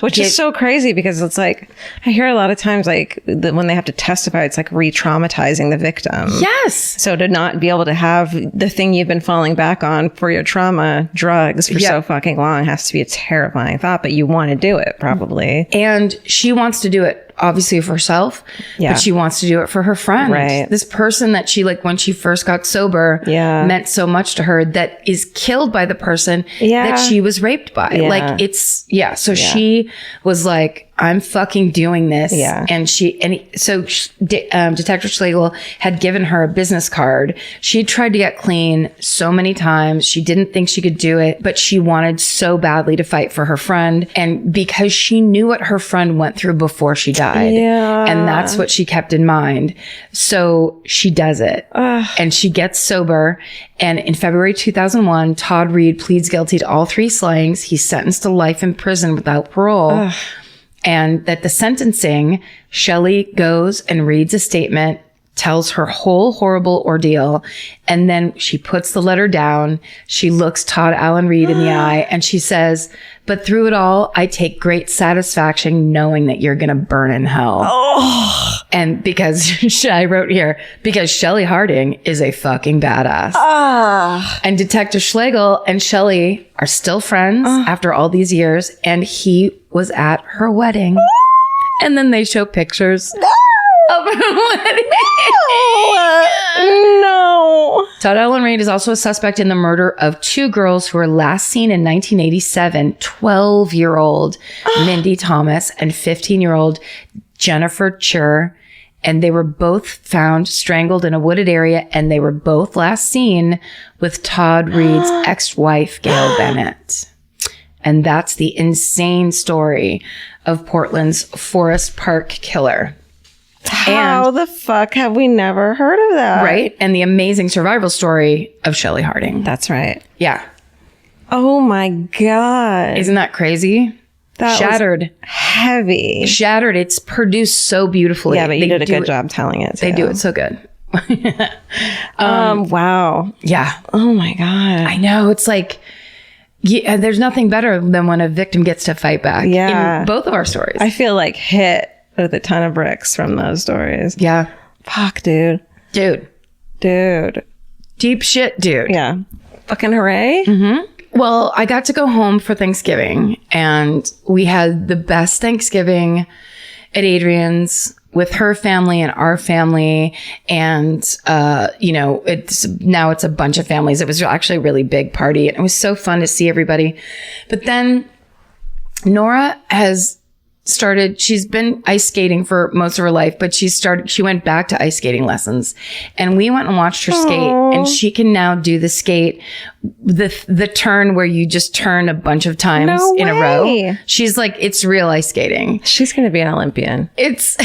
Which is so crazy because it's like, I hear a lot of times like when they have to testify, it's like re-traumatizing the victim. Yes. So to not be able to have the thing you've been falling back on for your trauma, drugs for so fucking long has to be a terrifying thought, but you want to do it probably. And she wants to do it obviously for herself, but she wants to do it for her friend. Right. This person that she, like, when she first got sober, meant so much to her, that is killed by the person that she was raped by. Like, it's, so she was like, I'm fucking doing this. Detective Schlegel had given her a business card. She tried to get clean so many times. She didn't think she could do it, but she wanted so badly to fight for her friend. And because she knew what her friend went through before she died. And that's what she kept in mind. So she does it. And she gets sober. And in February 2001, Todd Reed pleads guilty to all 3 slayings. He's sentenced to life in prison without parole. And at the sentencing, Shelley goes and reads a statement, tells her whole horrible ordeal, and then she puts the letter down. She looks Todd Allen Reed in the eye and she says, "But through it all, I take great satisfaction knowing that you're going to burn in hell." And because I wrote here, because Shelley Harding is a fucking badass. And Detective Schlegel and Shelley are still friends after all these years, and he was at her wedding. And then they show pictures of her wedding. No. Todd Allen Reed is also a suspect in the murder of 2 girls who were last seen in 1987, 12-year-old Mindy Thomas and 15-year-old Jennifer Chur. And they were both found strangled in a wooded area, and they were both last seen with Todd Reed's ex-wife, Gail Bennett. And that's the insane story of Portland's Forest Park killer. How the fuck have we never heard of that? Right? And the amazing survival story of Shelley Harding. That's right. Yeah. Oh my God. Isn't that crazy? That Shattered. Was heavy. Shattered. It's produced so beautifully. Yeah, but you did a good job telling it. They do it so good. Wow. Yeah. Oh my God. I know. It's like, yeah, there's nothing better than when a victim gets to fight back. Yeah. In both of our stories. I feel like hit with a ton of bricks from those stories. Yeah. Fuck, dude. Dude. Deep shit, dude. Yeah. Fucking hooray. Mm-hmm. Well, I got to go home for Thanksgiving, and we had the best Thanksgiving at Adrian's with her family and our family. And, it's a bunch of families. It was actually a really big party, and it was so fun to see everybody. But then Nora she's been ice skating for most of her life, but she went back to ice skating lessons, and we went and watched her skate, and she can now do the skate, the turn where you just turn a bunch of times in a row. She's like, it's real ice skating. She's going to be an Olympian. That's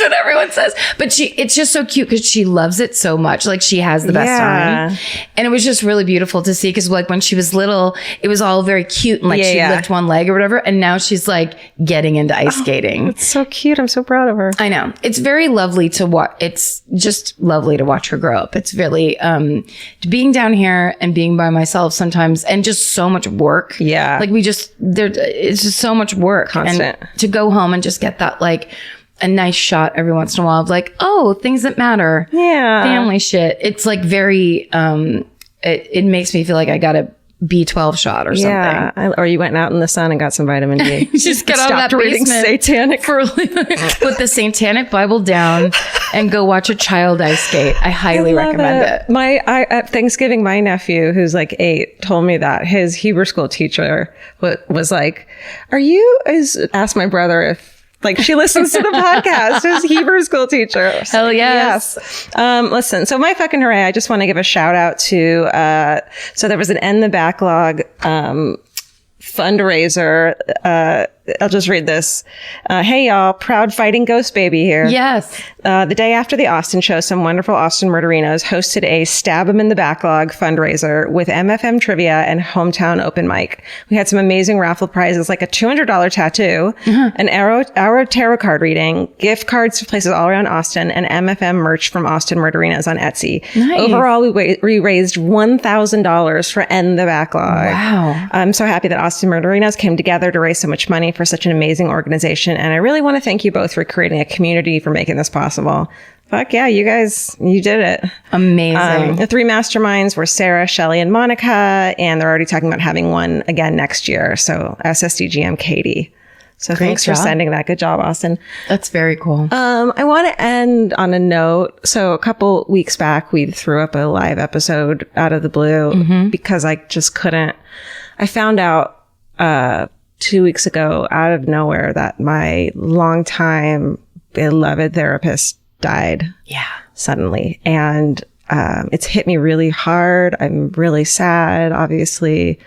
what everyone says. But it's just so cute because she loves it so much. Like, she has the best time. And it was just really beautiful to see, because like when she was little, it was all very cute and like she'd lift one leg or whatever. And now she's like getting into ice skating. It's so cute. I'm so proud of her. I know. It's very lovely to watch. It's just lovely to watch her grow up. It's really, being down here and being by myself sometimes, and just so much work. Yeah. Like it's just so much work. Constant. And to go home and just get that like a nice shot every once in a while of like, oh, things that matter. Yeah. Family shit. It's like very, it makes me feel like I got a B12 shot or something. Yeah. Or you went out in the sun and got some vitamin D. Just get out of that reading basement. satanic. Put the satanic Bible down and go watch a child ice skate. I highly recommend it. At Thanksgiving, my nephew, who's like 8, told me that his Hebrew school teacher was like, asked my brother if, like, she listens to the podcast, his Hebrew school teacher. Hell yes. Listen, so my fucking hooray, I just want to give a shout out to, so there was an End the Backlog fundraiser. I'll just read this. Hey, y'all. Proud fighting ghost baby here. Yes. The day after the Austin show, some wonderful Austin murderinos hosted a Stab 'em in the Backlog fundraiser with MFM trivia and hometown open mic. We had some amazing raffle prizes like a $200 tattoo, an hour tarot card reading, gift cards to places all around Austin, and MFM merch from Austin Murderinos on Etsy. Nice. Overall, we raised $1,000 for End the Backlog. Wow. I'm so happy that Austin Murderinos came together to raise so much money for such an amazing organization. And I really want to thank you both for creating a community, for making this possible. Fuck yeah, you guys, you did it. Amazing. The 3 masterminds were Sarah, Shelley, and Monica, and they're already talking about having one again next year. So SSDGM Katie. So Great thanks job. for sending that. Good job, Austin. That's very cool. I want to end on a note. So a couple weeks back, we threw up a live episode out of the blue because I just couldn't. I found out 2 weeks ago out of nowhere that my longtime beloved therapist died. Yeah. Suddenly. And it's hit me really hard. I'm really sad, obviously.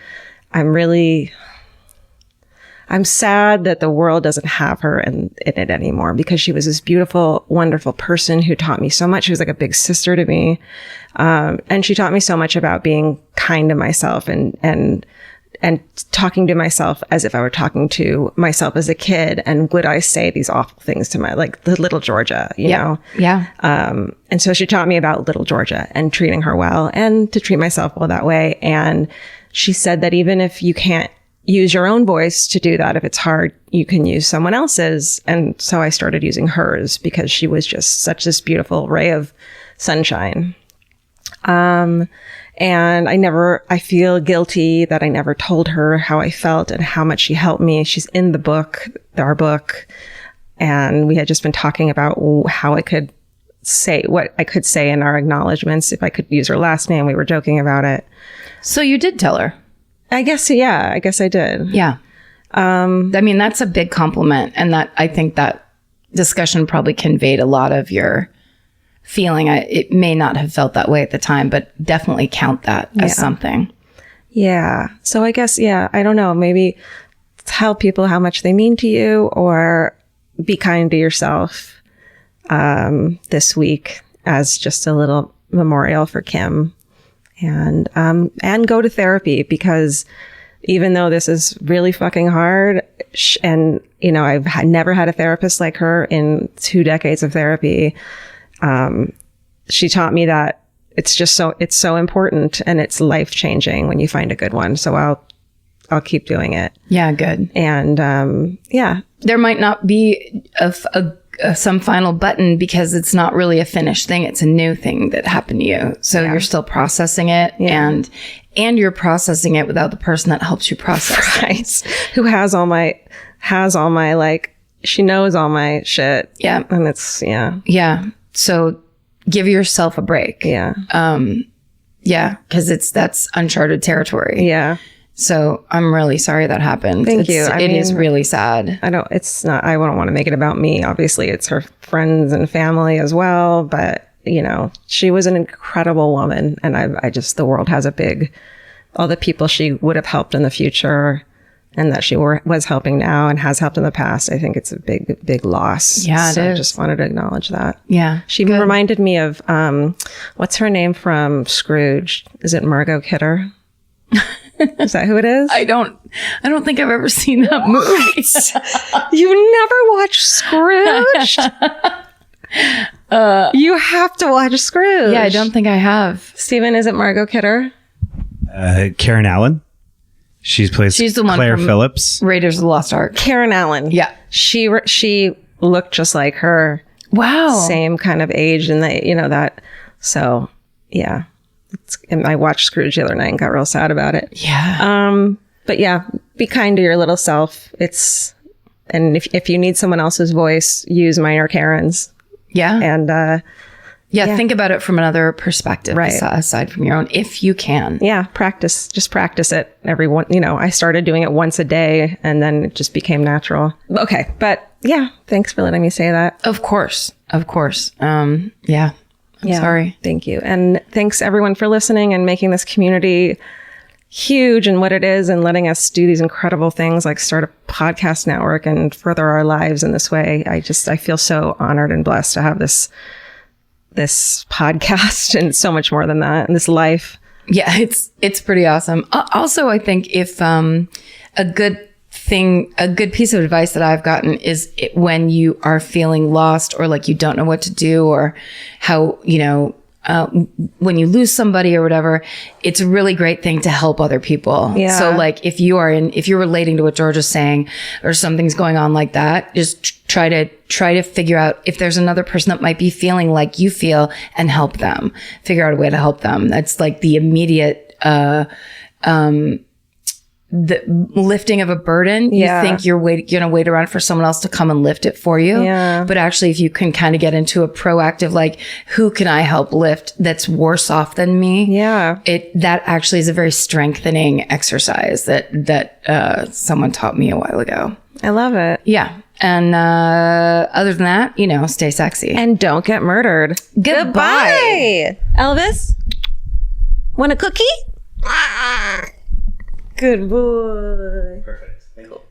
I'm sad that the world doesn't have her in it anymore, because she was this beautiful, wonderful person who taught me so much. She was like a big sister to me. And she taught me so much about being kind to myself and talking to myself as if I were talking to myself as a kid. And would I say these awful things to like the little Georgia, you know? Yeah. And so she taught me about little Georgia and treating her well and to treat myself well that way. And she said that even if you can't use your own voice to do that, if it's hard, you can use someone else's. And so I started using hers because she was just such this beautiful ray of sunshine. And I feel guilty that I never told her how I felt and how much she helped me. She's in the book, our book. And we had just been talking about how I could say what I could say in our acknowledgments. If I could use her last name, we were joking about it. So you did tell her? I guess I did. Yeah. I mean, that's a big compliment. And that, I think that discussion probably conveyed a lot of your feeling. It may not have felt that way at the time, but definitely count that as something. Yeah. So I guess, I don't know, maybe tell people how much they mean to you, or be kind to yourself this week as just a little memorial for Kim. And go to therapy, because even though this is really fucking hard, and, you know, I've never had a therapist like her in 2 decades of therapy. She taught me that it's so important, and it's life changing when you find a good one. So I'll keep doing it. Yeah. Good. And, there might not be some final button, because it's not really a finished thing. It's a new thing that happened to you. So you're still processing it, and you're processing it without the person that helps you process it. Who has all my, like, she knows all my shit. Yeah. And it's, Yeah. So give yourself a break. Yeah. Cause that's uncharted territory. Yeah. So I'm really sorry that happened. Thank you. It is really sad. I don't want to make it about me. Obviously, it's her friends and family as well. But, you know, she was an incredible woman. And the world has all the people she would have helped in the future, and that she was helping now and has helped in the past. I think it's a big, big loss. Yeah, so it is. I just wanted to acknowledge that. Yeah. She even reminded me of, what's her name from Scrooge? Is it Margot Kidder? Is that who it is? I don't think I've ever seen that movie. You've never watched Scrooge? You have to watch Scrooge. Yeah, I don't think I have. Steven, is it Margot Kidder? Karen Allen. She's the one, Claire Phillips. Raiders of the Lost Ark. Karen Allen. Yeah. She looked just like her. Wow. Same kind of age, and that. So yeah, and I watched Scrooge the other night and got real sad about it. Yeah. But yeah, be kind to your little self. And if you need someone else's voice, use Minor Karen's. Yeah. And think about it from another perspective, right, aside from your own, if you can. Yeah, just practice it. Everyone, I started doing it once a day, and then it just became natural. Okay, but yeah, thanks for letting me say that. Of course. I'm sorry. Thank you. And thanks everyone for listening and making this community huge and what it is, and letting us do these incredible things like start a podcast network and further our lives in this way. I feel so honored and blessed to have this podcast and so much more than that, and this life. Yeah, it's pretty awesome. Also, I think if a good piece of advice that I've gotten is when you are feeling lost or like you don't know what to do, or how, when you lose somebody or whatever, it's a really great thing to help other people. Yeah. So like if you're relating to what George is saying, or something's going on like that, just try to figure out if there's another person that might be feeling like you feel, and help them. Figure out a way to help them. That's like the immediate, the lifting of a burden. Yeah. You think you're going to wait around for someone else to come and lift it for you. Yeah. But actually, if you can kind of get into a proactive, like, who can I help lift that's worse off than me? Yeah. That actually is a very strengthening exercise that someone taught me a while ago. I love it. Yeah. And other than that, stay sexy. And don't get murdered. Goodbye. Elvis, want a cookie? Good boy. Perfect. Thank you.